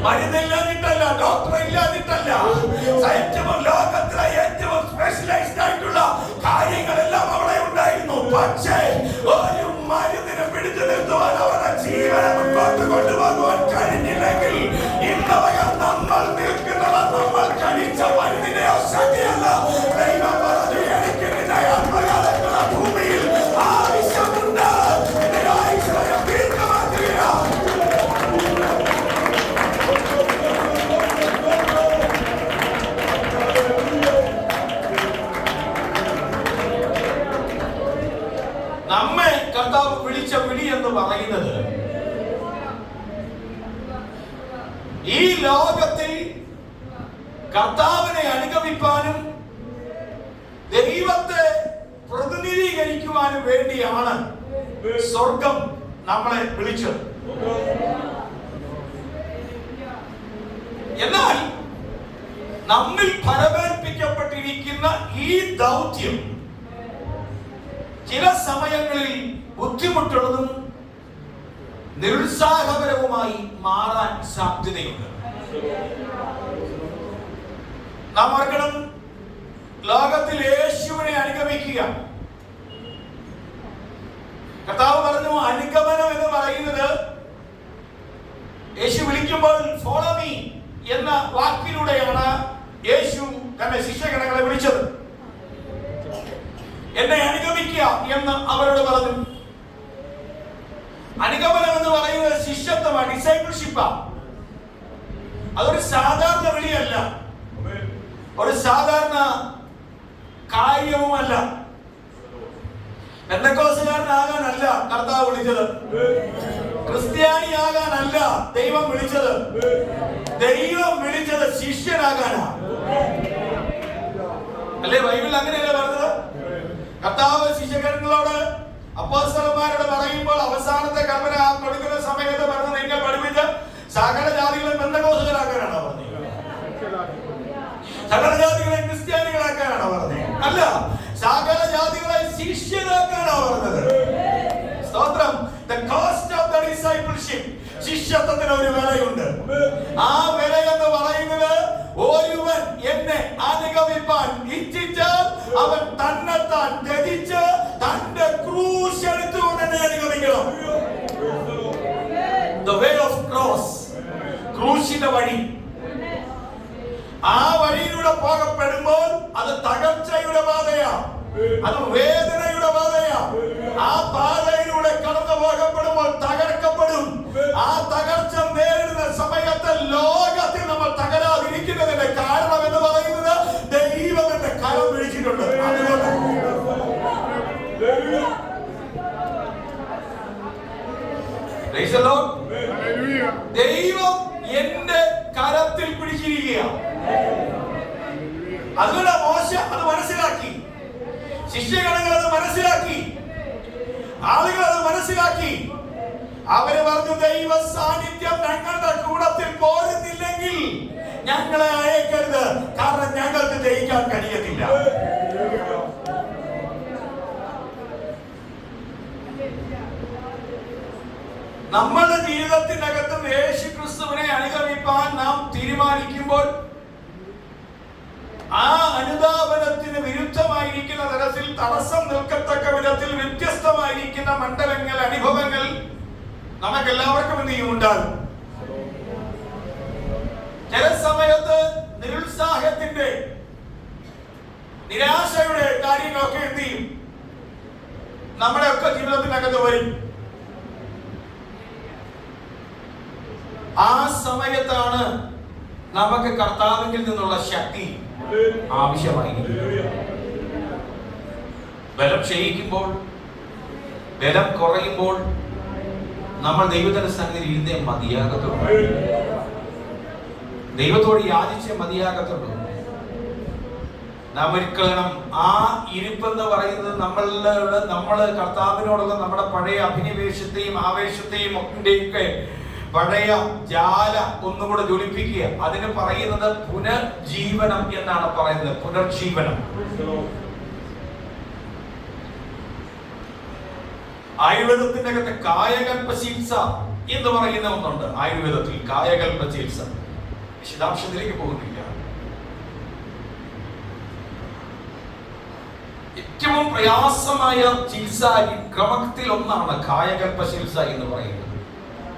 മരുന്നില്ലാതിട്ടല്ല, ഡോക്ടർ ഇല്ലാതിട്ടല്ല, ഏറ്റവും ലോകത്തിലെ ഏറ്റവും സ്പെഷ്യലൈസ്ഡ് ആയിട്ടുള്ള കാര്യങ്ങളെല്ലാം അവിടെ ഉണ്ടായിരുന്നു. പക്ഷേ ഒരു മരുന്നിനെ പിടിച്ചു നിർത്തുവാൻ അവരുടെ ജീവനെ മുൻപോട്ട് കൊണ്ടുപോകുവാൻ കഴിഞ്ഞില്ലെങ്കിൽ ഇന്നവകൾ നമ്മൾ നിൽക്കുന്നത് നമ്മൾ കഴിച്ച മരുന്നിനെയോ ശക്തിയല്ല. ദൈവം പറഞ്ഞു, എനിക്ക് നിന്റെ ആത്മകാലത്തുള്ള ഭൂമിയിൽ ആവശ്യമുണ്ട്, നിന്റെ ആയുഷ്യെ ദീർഘമാക്കുകയാണ്. നമ്മെ കർത്താവ് വിളിച്ച വിളി എന്ന് പറയുന്നത് ഈ ലോകത്തിൽ കർത്താവിനെ അനുഗമിപ്പാനും ദൈവത്തെ പ്രതിനിധീകരിക്കുവാനും വേണ്ടിയാണ് സ്വർഗം നമ്മളെ വിളിച്ചത്. എന്നാൽ നമ്മിൽ ഫലമേൽപ്പിക്കപ്പെട്ടിരിക്കുന്ന ഈ ദൗത്യം ചില സമയങ്ങളിൽ ബുദ്ധിമുട്ടുള്ളതും നിരുത്സാഹപരവുമായി മാറാൻ സാധ്യതയുണ്ട്. നാം ഓർക്കണം, ലോകത്തിൽ യേശുവിനെ അനുഗമിക്കുക. കർത്താവ് പറഞ്ഞു, അനുഗമനം എന്ന് പറയുന്നത് യേശു വിളിക്കുമ്പോൾ ഫോളോ മീ എന്ന വാക്കിലൂടെയാണ് യേശു തന്റെ ശിഷ്യഗണങ്ങളെ വിളിച്ചത്. എന്നെ അനുഗമിക്കുക എന്ന് അവരോട് പറഞ്ഞു. അനുഗമനം എന്ന് പറയുന്നത് ശിഷ്യത്വമാണ്, ഡിസൈപ്പിൾഷിപ്പാണ്. അതൊരു സാധാരണ വിളിയല്ല, ഒരു സാധാരണ കാര്യവുമല്ല. പെന്തക്കോസ്തുകാരനാകാനല്ല കർത്താവ് വിളിച്ചത്, ക്രിസ്ത്യാനിയാകാനല്ല ദൈവം വിളിച്ചത്. ദൈവം വിളിച്ചത് ശിഷ്യനാകാനാ. അല്ലേ? ബൈബിൾ അങ്ങനെയല്ലേ പറഞ്ഞത്? കർത്താവ് ശിഷ്യഗണങ്ങളോട്, അപ്പോസ്തലന്മാരോട് പറയുമ്പോൾ അവസാനത്തെ കൽപ്പന കൊടുക്കുന്ന സമയത്ത് പറഞ്ഞത്, നിങ്ങൾ പഠിപ്പിച്ച സകല ജാതികളെ പെന്തക്കോസ്തുകാരാക്കാനാണോ പറഞ്ഞത്? സകല ജാതികളെ ക്രിസ്ത്യാനികളാക്കാനാണോ പറഞ്ഞത്? അല്ല, സകല ജാതികളെ ശിഷ്യരാക്കാനാണോ പറഞ്ഞത്? സ്തോത്രം. The cost of the discipleship. ശിഷ്യത്വത്തിന് ഒരു വിലയുണ്ട്. ആ വില എന്ന് പറയുന്നത്, ഒരുവൻ എന്നെ അനുഗമിപ്പാൻ ഇച്ഛിച്ചാൽ അവൻ തന്നെത്താൻ ത്യജിച്ച് തന്റെ ക്രൂശ് എടുത്തുകൊണ്ട് എന്നെ അനുഗമിക്കണം. The way of cross. ക്രൂശിന്റെ വഴി. ആ വഴിയിലൂടെ പോകപ്പെടുമ്പോൾ അത് തകർച്ചയുടെ പാതയാ, അത് വേദനയുടെ പാതയാ. ആ പാതയിലൂടെ കടന്നു പോകപ്പെടുമ്പോൾ തകർക്കപ്പെടും. ആ തകർച്ച നേരിടുന്ന സമയത്ത് ലോകത്തിൽ നമ്മൾ തകരാതിരിക്കുന്നതിന്റെ കാരണം എന്ന് പറയുന്നത് ദൈവം എന്റെ കരം പിടിച്ചിട്ടുണ്ട്. അതുകൊണ്ട് ദൈവം എന്റെ കരത്തിൽ പിടിച്ചിരിക്കുക. അതുകൊണ്ട് മോശ അത് മനസ്സിലാക്കി, ശിഷ്യഗണങ്ങൾ അത് മനസ്സിലാക്കി, ആളുകൾ അത് മനസ്സിലാക്കി. അവര് പറഞ്ഞു, ദൈവ സാന്നിധ്യം ഞങ്ങളുടെ കൂടത്തിൽ പോരുന്നില്ലെങ്കിൽ ഞങ്ങളെ അയക്കരുത്, കാരണം ഞങ്ങൾക്ക് ജയിക്കാൻ കഴിയത്തില്ല. നമ്മുടെ ജീവിതത്തിനകത്തും യേശു ക്രിസ്തുവിനെ അനുഗമിപ്പാൻ നാം തീരുമാനിക്കുമ്പോൾ ആ അനുധാപനത്തിന് വിരുദ്ധമായിരിക്കുന്ന തരത്തിൽ തടസ്സം നിൽക്കത്തക്ക വിധത്തിൽ വ്യത്യസ്തമായിരിക്കുന്ന മണ്ഡലങ്ങൾ, അനുഭവങ്ങൾ നമുക്കെല്ലാവർക്കും എന്ത് ചെയ്യും ഉണ്ടാകും. ചില സമയത്ത് നിരുത്സാഹത്തിന്റെ, നിരാശയുടെ കാര്യങ്ങളൊക്കെ എന്ത് ചെയ്യും നമ്മുടെ ഒക്കെ ജീവിതത്തിനകത്ത് വരും. ആ സമയത്താണ് നമുക്ക് കർത്താവിൽ നിന്നുള്ള ശക്തി ആവശ്യമായിരിക്കും. ബലം ക്ഷയിക്കുമ്പോൾ, ബലം കുറയുമ്പോൾ നമ്മൾ ദൈവത്തിന്റെ സന്നിധിയിൽ ഇരുന്നേ മതിയാകത്തുള്ളൂ. ദൈവത്തോട് യാചിച്ചേ മതിയാകത്തുള്ളൂ. നാം ഒരിക്കലും ആ ഇരിപ്പെന്ന് പറയുന്നത് നമ്മള് കർത്താവിനോടുള്ള നമ്മുടെ പഴയ അഭിനിവേശത്തെയും ആവേശത്തെയും ഒക്കെ പഴയ ജാല ഒന്നുകൂടെ ജ്വലിപ്പിക്കുക. അതിന് പറയുന്നത് പുനർജീവനം എന്നാണ് പറയുന്നത്. പുനർജീവനം. ആയുർവേദത്തിന്റെ അകത്ത് കായകൽപ്പ ചികിത്സ എന്ന് പറയുന്ന ഒന്നുണ്ട്. ആയുർവേദത്തിൽ കായകൽപ്പ ചികിത്സ. വിശദാംശത്തിലേക്ക് പോകുന്നില്ല. ഏറ്റവും പ്രയാസമായ ചികിത്സാ ക്രമത്തിൽ ഒന്നാണ് കായകൽപ്പ ചികിത്സ എന്ന് പറയുന്നത്.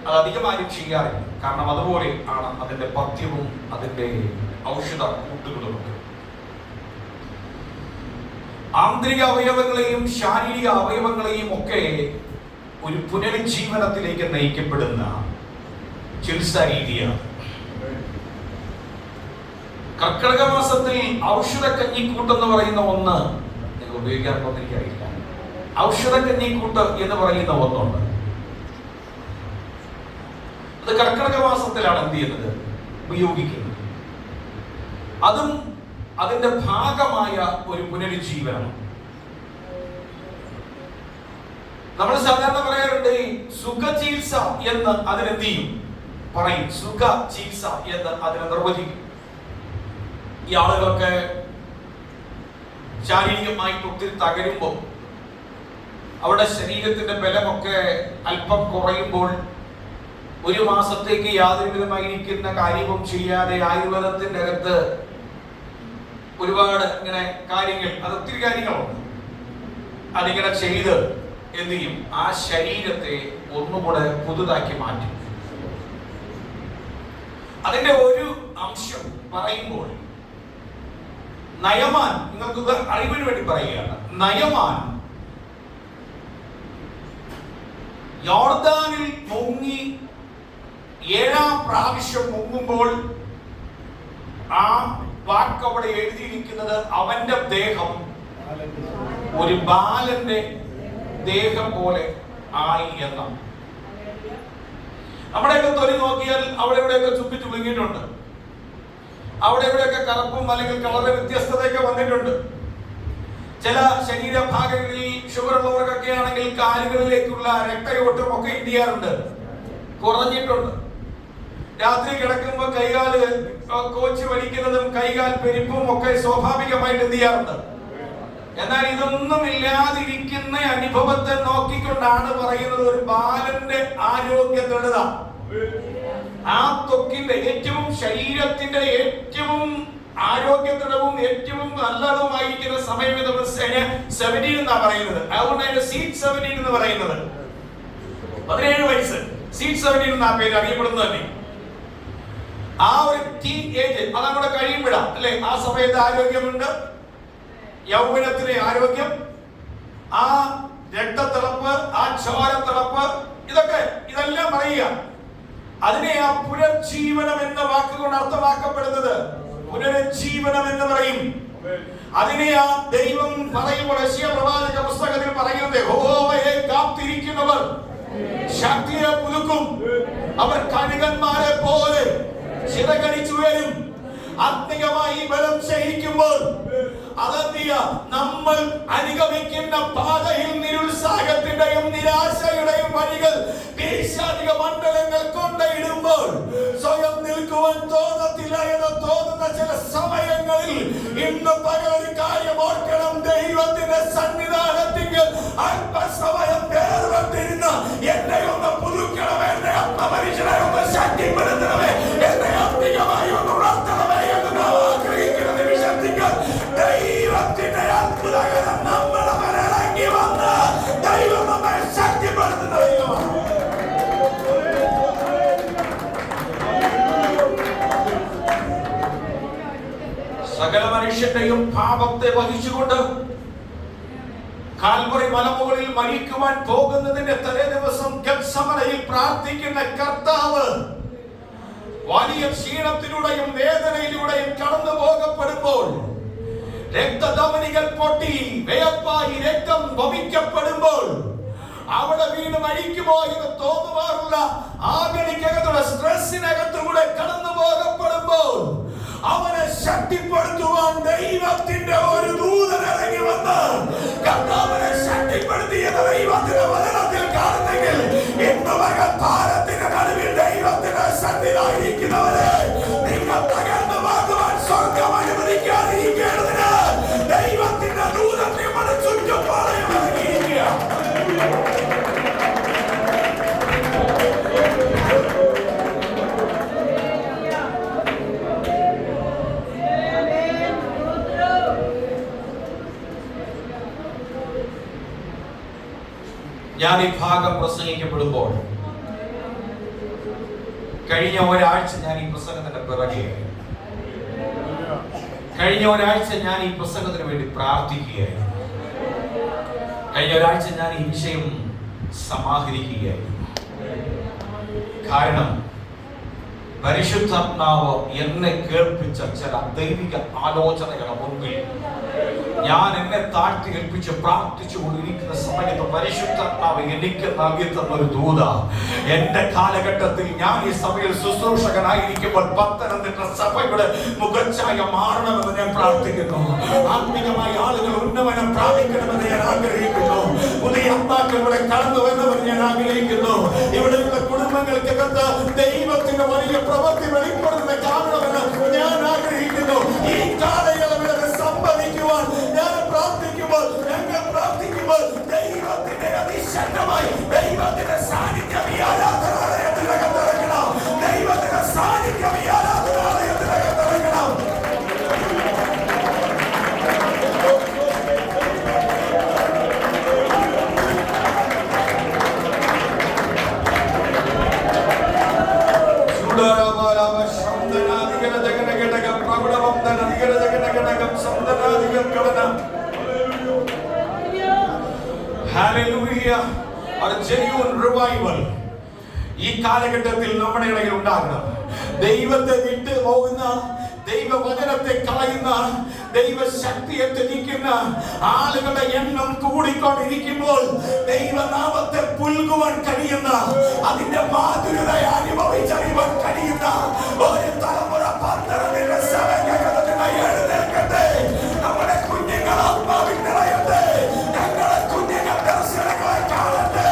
അത് അധികം ആരും ചെയ്യാറില്ല, കാരണം അതുപോലെ ആണ് അതിന്റെ പഥ്യവും അതിന്റെ ഔഷധ കൂട്ടുകളും. ആന്തരിക അവയവങ്ങളെയും ശാരീരിക അവയവങ്ങളെയും ഒക്കെ ഒരു പുനരുജ്ജീവനത്തിലേക്ക് നയിക്കപ്പെടുന്ന ചികിത്സാ രീതിയാണ്. കർക്കിടക മാസത്തിൽ ഔഷധ കഞ്ഞിക്കൂട്ടെന്ന് പറയുന്ന ഒന്ന് നിങ്ങൾ ഉപയോഗിക്കാറുണ്ടോ എനിക്കറിയില്ല. ഔഷധ കഞ്ഞിക്കൂട്ട് എന്ന് പറയുന്ന ഒന്നുണ്ട്. അത് കർക്കിടക മാസത്തിലാണ് എന്ത് ചെയ്യുന്നത്, ഉപയോഗിക്കുന്നത്. അതും അതിന്റെ ഭാഗമായ ഒരു പുനരുജ്ജീവനം. നമ്മൾ സാധാരണ പറയാറുണ്ട് സുഖചികിത്സ എന്ന് അതിനെന്ത് ചെയ്യും പറയും. സുഖ ചികിത്സ എന്ന് അതിനെ നിർവചിക്കും. ഈ ആളുകളൊക്കെ ശാരീരികമായിട്ട് ഒത്തിരി തകരുമ്പോൾ, അവരുടെ ശരീരത്തിന്റെ ബലമൊക്കെ അല്പം കുറയുമ്പോൾ, ഒരു മാസത്തേക്ക് യാതൊരു വിധമായിരിക്കുന്ന കാര്യവും ചെയ്യാതെ ആയുർവേദത്തിന്റെ അകത്ത് ഒരുപാട് ഇങ്ങനെ കാര്യങ്ങൾ, അത് ഒത്തിരി കാര്യങ്ങളുണ്ട്, അതിങ്ങനെ ചെയ്ത് എന്ത് ചെയ്യും, ആ ശരീരത്തെ ഒന്നുകൂടെ പുതുതാക്കി മാറ്റും. അതിന്റെ ഒരു അംശം പറയുമ്പോൾ നയമാൻ, നിങ്ങൾക്ക് അറിവിന് വേണ്ടി പറയുകയാണ്, നയമാൻ യോർദാനിൽ മുങ്ങി 7-ാം പ്രാവശ്യം മുങ്ങുമ്പോൾ ആ വാക്ക് അവിടെ എഴുതിയിരിക്കുന്നത് അവന്റെ ദേഹം ഒരു ബാലന്റെ ദേഹം പോലെ ആയി എന്നാണ്. നമ്മുടെയൊക്കെ തൊലി നോക്കിയാൽ അവിടെ ഇവിടെയൊക്കെ ചുപ്പി ചുളുങ്ങിയിട്ടുണ്ട്. അവിടെ ഇവിടെയൊക്കെ കറുപ്പും അല്ലെങ്കിൽ കളറ് വ്യത്യസ്തതയൊക്കെ വന്നിട്ടുണ്ട്. ചില ശരീരഭാഗങ്ങളിൽ ഷുഗർ ഉള്ളവർക്കൊക്കെ ആണെങ്കിൽ കാലുകളിലേക്കുള്ള രക്തയോട്ടം ഒക്കെ എന്ത് ചെയ്യാറുണ്ട്? കുറഞ്ഞിട്ടുണ്ട്. രാത്രി കിടക്കുമ്പോൾ കൈകാല് കോച്ച് വലിക്കുന്നതും കൈകാൽ പെരുപ്പും ഒക്കെ സ്വാഭാവികമായിട്ട് എന്ത് ചെയ്യാറുണ്ട്. എന്നാൽ ഇതൊന്നും ഇല്ലാതിരിക്കുന്ന അനുഭവത്തെ നോക്കിക്കൊണ്ടാണ് പറയുന്നത് ഒരു ബാലന്റെ ആരോഗ്യ ദൃഢത. ആ ത്വക്കിന്റെ ഏറ്റവും ശരീരത്തിന്റെ ഏറ്റവും ആരോഗ്യദൃഢവും ഏറ്റവും നല്ലതുമായിരിക്കുന്ന സമയം 17 എന്നാ പറയുന്നത്. അതുകൊണ്ടാണ് സീറ്റ് 17 എന്ന് പറയുന്നത്. 17 വയസ്സ് സീറ്റ് 17 എന്ന പേര് അറിയപ്പെടുന്നത് തന്നെ. ആ ഒരു ടീൻ ഏജ് അതവിടെ കഴിയുമ്പോഴാണ് അല്ലെ, ആ സമയത്ത് ആരോഗ്യമുണ്ട്, യൗവനത്തിലെ ആരോഗ്യം, ആ രക്തത്തിളപ്പ്, ആ ചോരത്തിളപ്പ്, ഇതെല്ലാം പറയുക. അതിനെ ആ പുനർജീവനം എന്ന വാക്കുകൊണ്ട് അർത്ഥമാക്കപ്പെടുന്നത് പുനരുജ്ജീവനം എന്ന് പറയും. അതിനെ ആ ദൈവം പറയുമ്പോൾ യെശയ്യാ പ്രവാചക പുസ്തകത്തിൽ പറയുന്നത് യഹോവയെ കാത്തിരിക്കുന്നവർ ശക്തിയെ പുതുക്കും, അവർ കഴുകന്മാരെ പോലെ ചിറകടിച്ചുയരും. ആത്മികമായി ബലം ക്ഷയിക്കുമ്പോൾ അതെന്തിയ നമ്മൾ അനുഗമിക്കുന്ന പാതയിൽ നിരുത്സാഹത്തിന്റെയും നിരാശയുടെയും വഴികൾ പൈശാചിക മണ്ഡലങ്ങൾ കൊണ്ടിടുമ്പോൾ സ്വയം നിൽക്കുവാൻ തോന്നത്തില്ല എന്ന് തോന്നുന്ന ചില സമയങ്ങളിൽ ഇന്ന് പകൽ കാര്യം ഓർക്കണം. ദൈവത്തിന്റെ സന്നിധാനത്തിൽ അല്പസമയം വേർപെട്ടിരുന്ന് എന്നെ ഒന്ന് പുതുക്കണമേ, എന്നെ ആത്മപരിചരണമേ, ഒന്ന് ശക്തിപ്പെടുത്തണമേ, എന്നെ ആത്മികമായി ഒന്ന് ഉണർത്തണമേ എന്ന് നാം ആഗ്രഹിക്കുന്ന നിമിഷത്തിൽ ദൈവത്തിന്റെ അത്ഭുതകരം നമ്മളെ ഇറങ്ങി വന്ന് ദൈവം നമ്മെ ശക്തിപ്പെടുത്തുന്ന ദൈവമാണ്. സകല മനുഷ്യന്റെയും പാപത്തെ വഹിച്ചുകൊണ്ട് കാൽവറി മലമുകളിൽ മരിക്കുവാൻ പോകുന്നതിന്റെ തലേ ദിവസം ഗത്സമനയിൽ പ്രാർത്ഥിക്കുന്ന കർത്താവ് വലിയ ക്ഷീണത്തിലൂടെയും വേദനയിലൂടെയും കടന്നു പോകപ്പെടുമ്പോൾ രക്തധമനികൾ പൊട്ടി വേപ്പായി രക്തം വമിക്കപ്പെടുമ്പോൾ അവിടെ വീണ് മരിക്കുമോ എന്ന് തോന്നുവാറുള്ള ആഗണിക്കകത്തുള്ള സ്ട്രെസ്സിനകത്തൂടെ കടന്നു പോകപ്പെടുമ്പോൾ അവനെ ശക്തിപ്പെടുത്തുവാൻ ദൈവത്തിന്റെ ഒരു ദൂതൻ ഇറങ്ങി വന്ന് കർത്താവിനെ ശക്തിപ്പെടുത്തിയത് ദൈവത്തിന്റെ വചനത്തിൽ കാണുന്നെങ്കിൽ ഇന്ന് ഭാരത്തിന്റെ നടുവിൽ ദൈവത്തിന്റെ ശക്തിയിലായിരിക്കുന്നവരെ നിങ്ങൾ തകർന്നു പോകുവാൻ സ്വർഗം അനുവദിക്കാതിരിക്കേണ്ടതിന് ദൈവത്തിന്റെ ദൂതൻ നമ്മുടെ ചുറ്റുപാടും ഇറങ്ങിയിരിക്കുക. ഞാൻ ഈ ഭാഗം പ്രസംഗിക്കപ്പെടുമ്പോൾ കഴിഞ്ഞ ഒരാഴ്ച ഞാൻ ഈ പ്രസംഗത്തിന്റെ പിറകെയായി. കഴിഞ്ഞ ഒരാഴ്ച ഞാൻ ഈ പ്രസംഗത്തിന് വേണ്ടി പ്രാർത്ഥിക്കുകയായിരുന്നു. കഴിഞ്ഞ ഒരാഴ്ച ഞാൻ ഈ വിഷയം സമാഹരിക്കുകയായിരുന്നു. കാരണം പരിശുദ്ധാത്മാവ് എന്നെ കേൾപ്പിച്ച ചില ദൈവിക ആലോചനകളുടെ മുൻപിൽ ഞാൻ എന്നെ താഴ്ത്തി ഏൽപ്പിച്ച് പ്രാർത്ഥിച്ചു കൊണ്ടിരിക്കുന്ന സമയത്ത് പരിശുദ്ധാത്മാവ് എനിക്ക് നൽകി തന്നൊരു ദൂത, എന്റെ കാലഘട്ടത്തിൽ ഞാൻ ഈ സഭയിൽ ശുശ്രൂഷകനായിരിക്കുമ്പോൾ പത്തനംതിട്ട സഭയുടെ മുഖച്ഛായ മാറണമെന്ന് ഞാൻ പ്രാർത്ഥിക്കുന്നു. ആത്മീയമായി ആളുകൾ ഉന്നമനം പ്രാപിക്കണമെന്ന് ഞാൻ ആഗ്രഹിക്കുന്നു. പുതിയ അമ്മാക്കൾ ഇവിടെ കടന്നു വരുന്നവർ ഞാൻ ആഗ്രഹിക്കുന്നു. ഇവിടെയുള്ള കുടുംബങ്ങൾക്കകത്ത് ദൈവത്തിന്റെ വലിയ പ്രവൃത്തി വെളിപ്പെടുന്ന കാണണമെന്ന് ഞാൻ ആഗ്രഹിക്കുന്നു. ഈ കാലയളവിൽ സംഭവിക്കുവാൻ ഞാൻ പ്രാർത്ഥിക്കുമ്പോൾ, ഞങ്ങൾ പ്രാർത്ഥിക്കുമ്പോൾ ദൈവത്തിന്റെ അതിശക്തമായി ദൈവത്തിന്റെ സാന്നിധ്യം ഈ ആരാധനാലയത്തിനകത്ത് ഇറങ്ങണം. ദൈവത്തിന്റെ സാന്നിധ്യം ഈ ആരാധനാലയത്തിനകത്ത് ഇറങ്ങണം. ഒരു genuine revival ഈ കാലഘട്ടത്തിൽ നമ്മുടെ ഇടയിൽ ഉണ്ടാകണം. ദൈവത്തെ വിട്ടു പോകുന്ന, ദൈവവചനത്തെ കളയുന്ന, ദൈവശക്തിയെ ത്യജിക്കുന്ന ആളുകളുടെ എണ്ണം കൂടിക്കൊണ്ടിരിക്കുമ്പോൾ ദൈവനാമത്തെ പുൽകുവാൻ കഴിയുന്ന, അതിന്റെ മാധുര്യത അനുഭവിച്ചറിയുവാൻ കഴിയുന്ന ഒരു തലമുറ പന്ത്രണ്ടിന്റെ സഭയ്ക്കകത്ത് എഴുന്നേൽക്കട്ടെ. നമ്മുടെ കുഞ്ഞുങ്ങൾ ആത്മാവിൽ നിറയട്ടെ. ഞങ്ങളുടെ കുഞ്ഞുങ്ങൾ ദർശനങ്ങളെ കാണട്ടെ.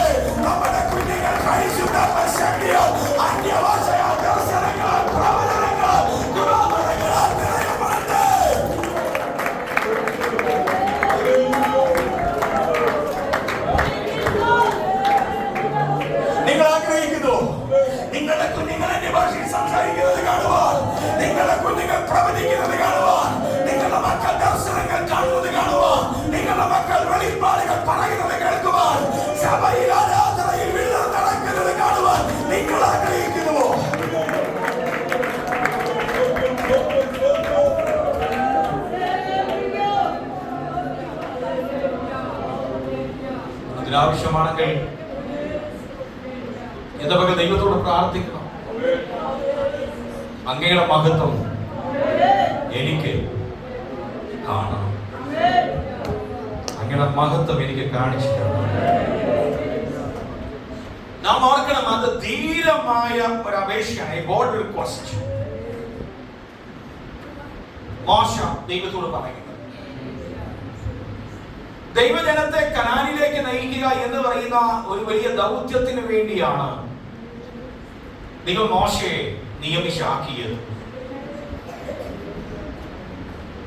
നമ്മുടെ കുഞ്ഞുങ്ങൾ പരിശുദ്ധാത്മ ശക്തിയോ അന്യഭാഷയോ ദർശനങ്ങളോ പ്രവചനങ്ങളോ ദുരാത്മങ്ങളോ നിറയപ്പെടട്ടെ. നിങ്ങൾ ആഗ്രഹിക്കുന്നു നിങ്ങളുടെ കുഞ്ഞുങ്ങൾ അന്യഭാഷയിൽ സംസാരിക്കുന്നത് കാണുവാൻ, നിങ്ങളുടെ കുഞ്ഞുങ്ങൾ പ്രവചിക്കുന്നത് കാണുവാൻ, നിങ്ങളുടെ മക്കൾ ദർശനങ്ങൾ കാണുന്നത് കാണുവാൻ, നിങ്ങളുടെ മക്കൾ വെളിപ്പാടുകൾ പറയുന്നത് കേൾക്കുവാൻ, സഭയിൽ ആരാധനയിൽ വിടുതൽ നടക്കുന്നത് കാണുവാൻ നിങ്ങൾ ആഗ്രഹിക്കുന്നുവോ? അതിനാവശ്യമാണെങ്കിൽ എന്തൊക്കെ ദൈവത്തോട് പ്രാർത്ഥിക്കണം. അങ്ങയുടെ മഹത്വം എനിക്ക് കാണണം. അങ്ങയുടെ മഹത്വം എനിക്ക് കാണിച്ചു തരണം. നാം ഓർക്കണം, അത് ധീരമായ ഒരു അപേക്ഷയാണ്. ബോർഡ് റിക്വസ്റ്റ് മോശ ദൈവത്തോട് പറയുന്നത്. ദൈവജനത്തെ കനാനിലേക്ക് നയിക്കുക എന്ന് പറയുന്ന ഒരു വലിയ ദൗത്യത്തിന് വേണ്ടിയാണ് ദൈവം മോശയെ നിയമിച്ചാക്കിയത്.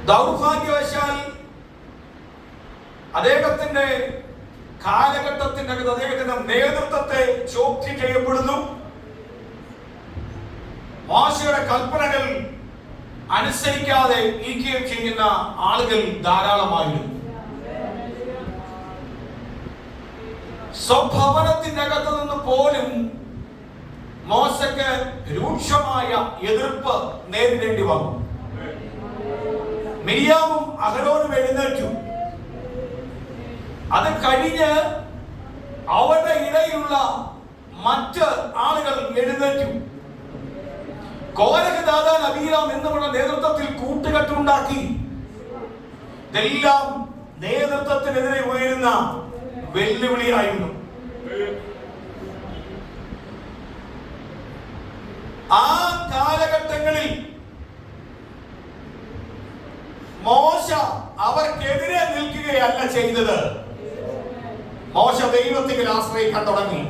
ദൗർഭാഗ്യവശാൽ അദ്ദേഹത്തിന്റെ കാലഘട്ടത്തിന്റെ അകത്ത് അദ്ദേഹത്തിന്റെ നേതൃത്വത്തെ ചോദ്യം ചെയ്യപ്പെടുന്നു. മോശയുടെ കൽപ്പനകൾ അനുസരിക്കാതെ ഇരിക്കുകയും ചെയ്യുന്ന ആളുകൾ ധാരാളമായിരുന്നു. സ്വഭവനത്തിന്റെ അകത്ത് നിന്ന് പോലും മോശയ്ക്ക് രൂക്ഷമായ എതിർപ്പ് നേരിടേണ്ടി വന്നു. മിരിയാമും അഹരോനും എഴുന്നേറ്റു. അത് കഴിഞ്ഞ് അവരുടെ ഇടയിലുള്ള മറ്റ് ആളുകൾ എഴുന്നേറ്റു. കോരഹ്, ദാഥാൻ, അബീരാം എന്നിവരുടെ നേതൃത്വത്തിൽ കൂട്ടുകെട്ടുണ്ടാക്കി. ഇതെല്ലാം നേതൃത്വത്തിനെതിരെ ഉയരുന്ന വെല്ലുവിളിയായിരുന്നു. ആ കാലഘട്ടങ്ങളിൽ മോശ അവർക്കെതിരെ നിൽക്കുകയല്ല ചെയ്തത്. മോശ ദൈവത്തിൽ ആശ്രയിക്കാൻ തുടങ്ങി.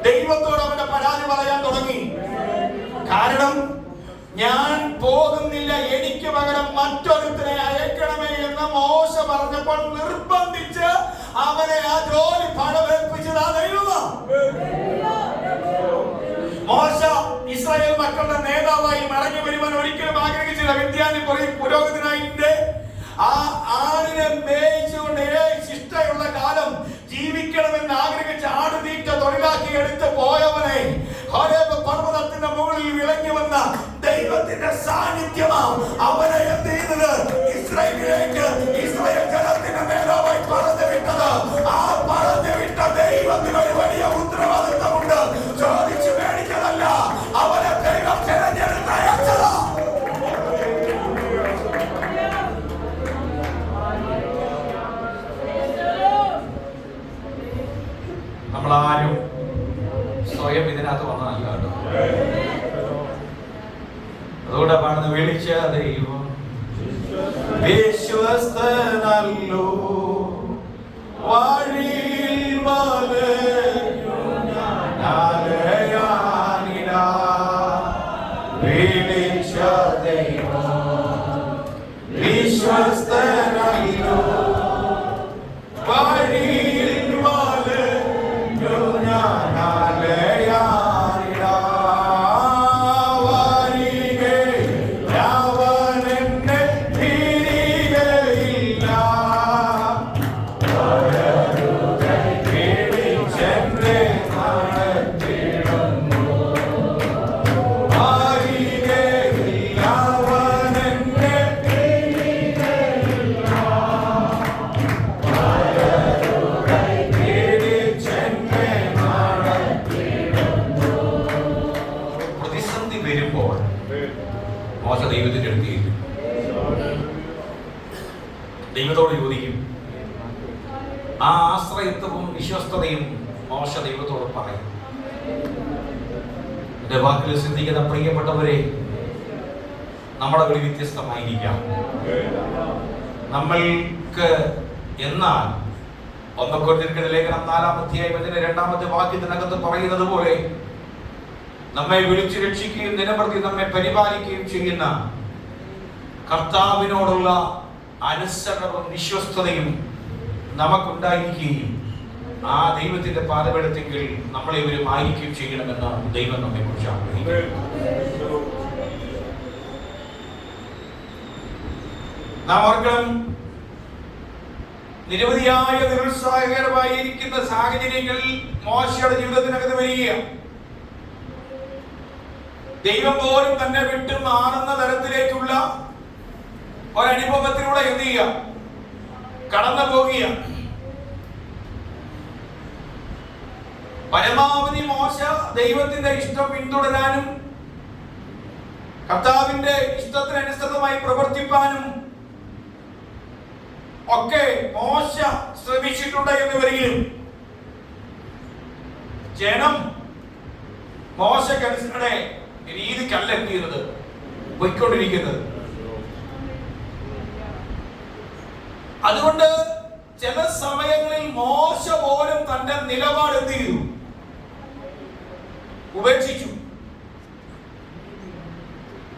ദൈവത്തോട് അവന്റെ പരാതി പറയാൻ തുടങ്ങി. കാരണം ഞാൻ പോകുന്നില്ല, എനിക്ക് പകരം മറ്റൊരുത്തരെ അയക്കണമേ എന്ന് മോശ പറഞ്ഞപ്പോൾ നിർബന്ധിച്ച് അവനെ ആ ജോലി ഫലമേൽപ്പിച്ചത് ആ ദൈവം. മോശ ഇസ്രായേൽ മക്കളുടെ നേതാവായി മടങ്ങി വരുവാൻ ഒരിക്കലും ആഗ്രഹിച്ചില്ല. വിദ്യാനി പുരോഹിതനായിന്റെ ആ ആടിനെ മേയിച്ചുകൊണ്ട് ശിഷ്ടയുള്ള കാലം ജീവിക്കണമെന്ന് ആഗ്രഹിച്ച് ആടുതീറ്റ തൊഴിലാക്കി എടുത്ത് പോയവനെ ഹോരേബ് പർവ്വതത്തിന്റെ മുകളിൽ വിളങ്ങി വന്ന ദൈവത്തിന്റെ സാന്നിധ്യമാണ് അവനെ എന്ത് ചെയ്തത്? ഇസ്രായേലിലേക്ക്, ഇസ്രായേൽ ജനത്തിന്റെ നേതാവായി പറഞ്ഞു വിട്ടത്. ആ പറഞ്ഞു വിട്ട ദൈവത്തിന് ഒരു വലിയ ഉത്തരവാദിത്തമുണ്ട്. ചോദിച്ചു മേടിച്ചതല്ല, അവനെ ദൈവം തിരഞ്ഞെടുത്ത് അയച്ചതാ. നമ്മളാരും സ്വയം ഇതിനകത്ത് വന്നതല്ല കേട്ടോ. അതുകൊണ്ട് പാടുന്ന വിളിച്ച ദൈവം വിശ്വസ്തനല്ലോ, വഴിയിൽ വലയാനിടാ. വിളിച്ച ദൈവം വിശ്വസ്തനല്ലോ, വഴിയിൽ വലയാനിടാ. ചെയ്യും. ദൈവത്തോട് ചോദിക്കും. ആ ആശ്രയത്വവും വിശ്വസ്തതയും മോശ ദൈവത്തോട് പറയും. എന്റെ വാക്കിൽ ചിന്തിക്കുന്ന പ്രിയപ്പെട്ടവരെ, നമ്മുടെ ഒരു വ്യത്യസ്തമായിരിക്കാം. നമ്മൾക്ക് എന്നാൽ 1 കൊരിന്ത്യർ ലേഖനം 4-ാം അധ്യായം 2-ാമത്തെ വാക്യത്തിനകത്ത് പറയുന്നത് പോലെ നമ്മെ വിളിച്ചു രക്ഷിക്കുകയും ദിനപ്രതി നമ്മെ പരിപാലിക്കുകയും ചെയ്യുന്ന കർത്താവിനോടുള്ള അനുസരണവും വിശ്വസ്തതയും നമുക്കുണ്ടായിരിക്കുകയും ആ ദൈവത്തിന്റെ പാദപീഠത്തിൽ നമ്മളെ ഇവരും ആയിരിക്കുകയും ചെയ്യണമെന്ന് ദൈവം നമ്മെ കുറിച്ച് ആഗ്രഹിക്കുന്നു. നാം ഓർക്കണം, നിരവധിയായ നിരുത്സാഹകരമായിരിക്കുന്ന സാഹചര്യങ്ങളിൽ മോശയുടെ ജീവിതത്തിനകത്ത് വരികയാണ്. ദൈവം പോലും തന്നെ വിട്ട് മാറുന്ന തരത്തിലേക്കുള്ള ഒരനുഭവത്തിലൂടെ എന്ത് ചെയ്യുക, കടന്നു പോകുക. പരമാവധി മോശ ദൈവത്തിന്റെ ഇഷ്ടം പിന്തുടരാനും കർത്താവിന്റെ ഇഷ്ടത്തിനനുസൃതമായി പ്രവർത്തിപ്പാനും ഒക്കെ മോശ ശ്രമിച്ചിട്ടുണ്ട് എന്ന് വരികയും ജനം മോശക്കനുസരണ രീതിക്കല്ല എന്ത് ചെയ്യുന്നത്, പോയിക്കൊണ്ടിരിക്കുന്നത്. അതുകൊണ്ട് ചില സമയങ്ങളിൽ മോശ പോലും തന്റെ നിലപാട് എന്ത് ചെയ്തു, ഉപേക്ഷിച്ചു.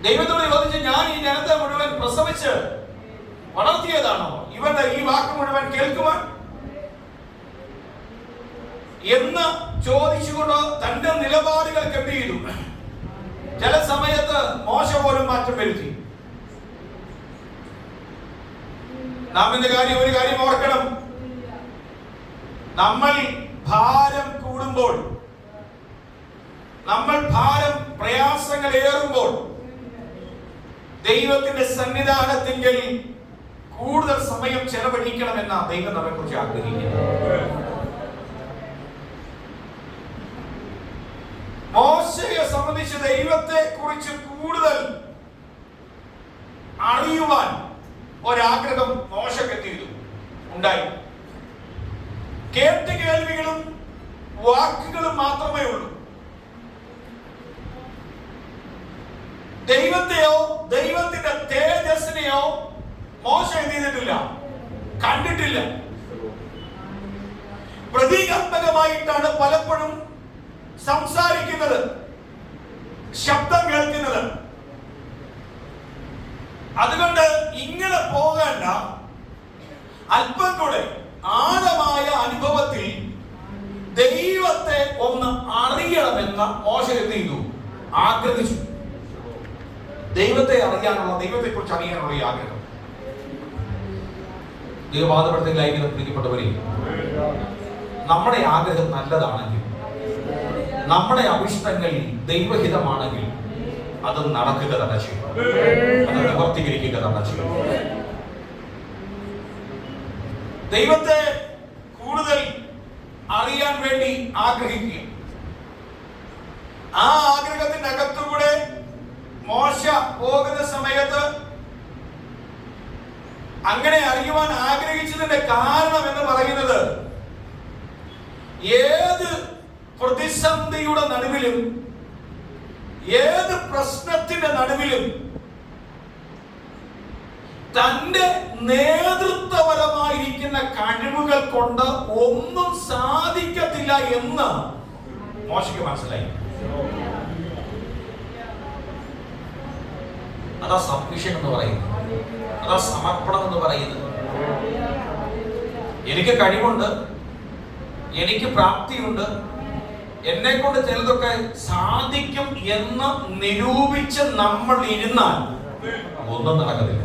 ദൈവത്തോട് ചോദിച്ചു, ഞാൻ ഈ ജനത്തെ മുഴുവൻ പ്രസവിച്ച് വളർത്തിയതാണോ? ഇവരുടെ ഈ വാക്ക് മുഴുവൻ കേൾക്കുവാൻ എന്ന് ചോദിച്ചുകൊണ്ട് തന്റെ നിലപാടുകൾക്ക് എന്ത് ചെയ്തു, ചില സമയത്ത് മോശ പോലും മാറ്റം വരുത്തി. നാം ഒരു കാര്യം ഓർക്കണം. നമ്മൾ ഭാരം കൂടുമ്പോൾ, നമ്മൾ പ്രയാസങ്ങൾ ഏറുമ്പോൾ ദൈവത്തിന്റെ സന്നിധാനത്തിങ്കിൽ കൂടുതൽ സമയം ചെലവഴിക്കണമെന്ന ദൈവം നമ്മെ കുറിച്ച് ആഗ്രഹിക്കുന്നു. മോശയെ സംബന്ധിച്ച് ദൈവത്തെ കുറിച്ച് കൂടുതൽ അറിയുവാൻ ഒരാഗ്രഹം മോശക്ക് ഉണ്ടായി. കേൾവികളും വാക്കുകളും മാത്രമേ ഉള്ളൂ. ദൈവത്തെയോ ദൈവത്തിന്റെ തേജസ്സിനെയോ മോശ എന്ത് ചെയ്തിട്ടില്ല, കണ്ടിട്ടില്ല. പ്രതീകാത്മകമായിട്ടാണ് പലപ്പോഴും സംസാരിക്കുന്നത്, ശബ്ദം കേൾക്കുന്നത്. അതുകൊണ്ട് ഇങ്ങനെ പോകണ്ട, അല്പം കൂടെ ആഴമായ അനുഭവത്തിൽ ദൈവത്തെ ഒന്ന് അറിയണമെന്ന മോശ എന്ത് ചെയ്തു, ആഗ്രഹിച്ചു. ദൈവത്തെ അറിയാനുള്ള, ദൈവത്തെ കുറിച്ച് അറിയാനുള്ള ഈ ആഗ്രഹം. ദൈവപാദപീഠത്തിലായിരിക്കുന്ന പ്രിയപ്പെട്ടവരെ, നമ്മുടെ ആഗ്രഹം നല്ലതാണെങ്കിൽ, നമ്മുടെ അഭിഷ്ടങ്ങൾ ദൈവഹിതമാണെങ്കിൽ അത് നടക്കുക തന്നെ ചെയ്യും, അത് നിവർത്തീകരിക്കുക തന്നെ ചെയ്യും. ദൈവത്തെ കൂടുതൽ അറിയാൻ വേണ്ടി ആഗ്രഹിക്കുക. ആ ആഗ്രഹത്തിന്റെ അകത്തുകൂടെ മോശ പോകുന്ന സമയത്ത് അങ്ങനെ അറിയുവാൻ ആഗ്രഹിച്ചതിന്റെ കാരണം എന്ന് പറയുന്നത്, ഏത് പ്രതിസന്ധിയുടെ നടുവിലും, ഏത് പ്രശ്നത്തിന്റെ നടുവിലും തന്റെ നേതൃത്വപരമായിരിക്കുന്ന കഴിവുകൾ കൊണ്ട് ഒന്നും സാധിക്കത്തില്ല എന്ന് മോശയ്ക്ക് മനസ്സിലായി. അതാ സബ്മിഷൻ എന്ന് പറയുന്നത്, അതാ സമർപ്പണം എന്ന് പറയുന്നത്. എനിക്ക് കഴിവുണ്ട്, എനിക്ക് പ്രാപ്തിയുണ്ട്, എന്നെ കൊണ്ട് ചിലതൊക്കെ സാധിക്കും എന്ന് നിരൂപിച്ച് നമ്മൾ ഇരുന്നാൽ ഒന്നും നടക്കത്തില്ല.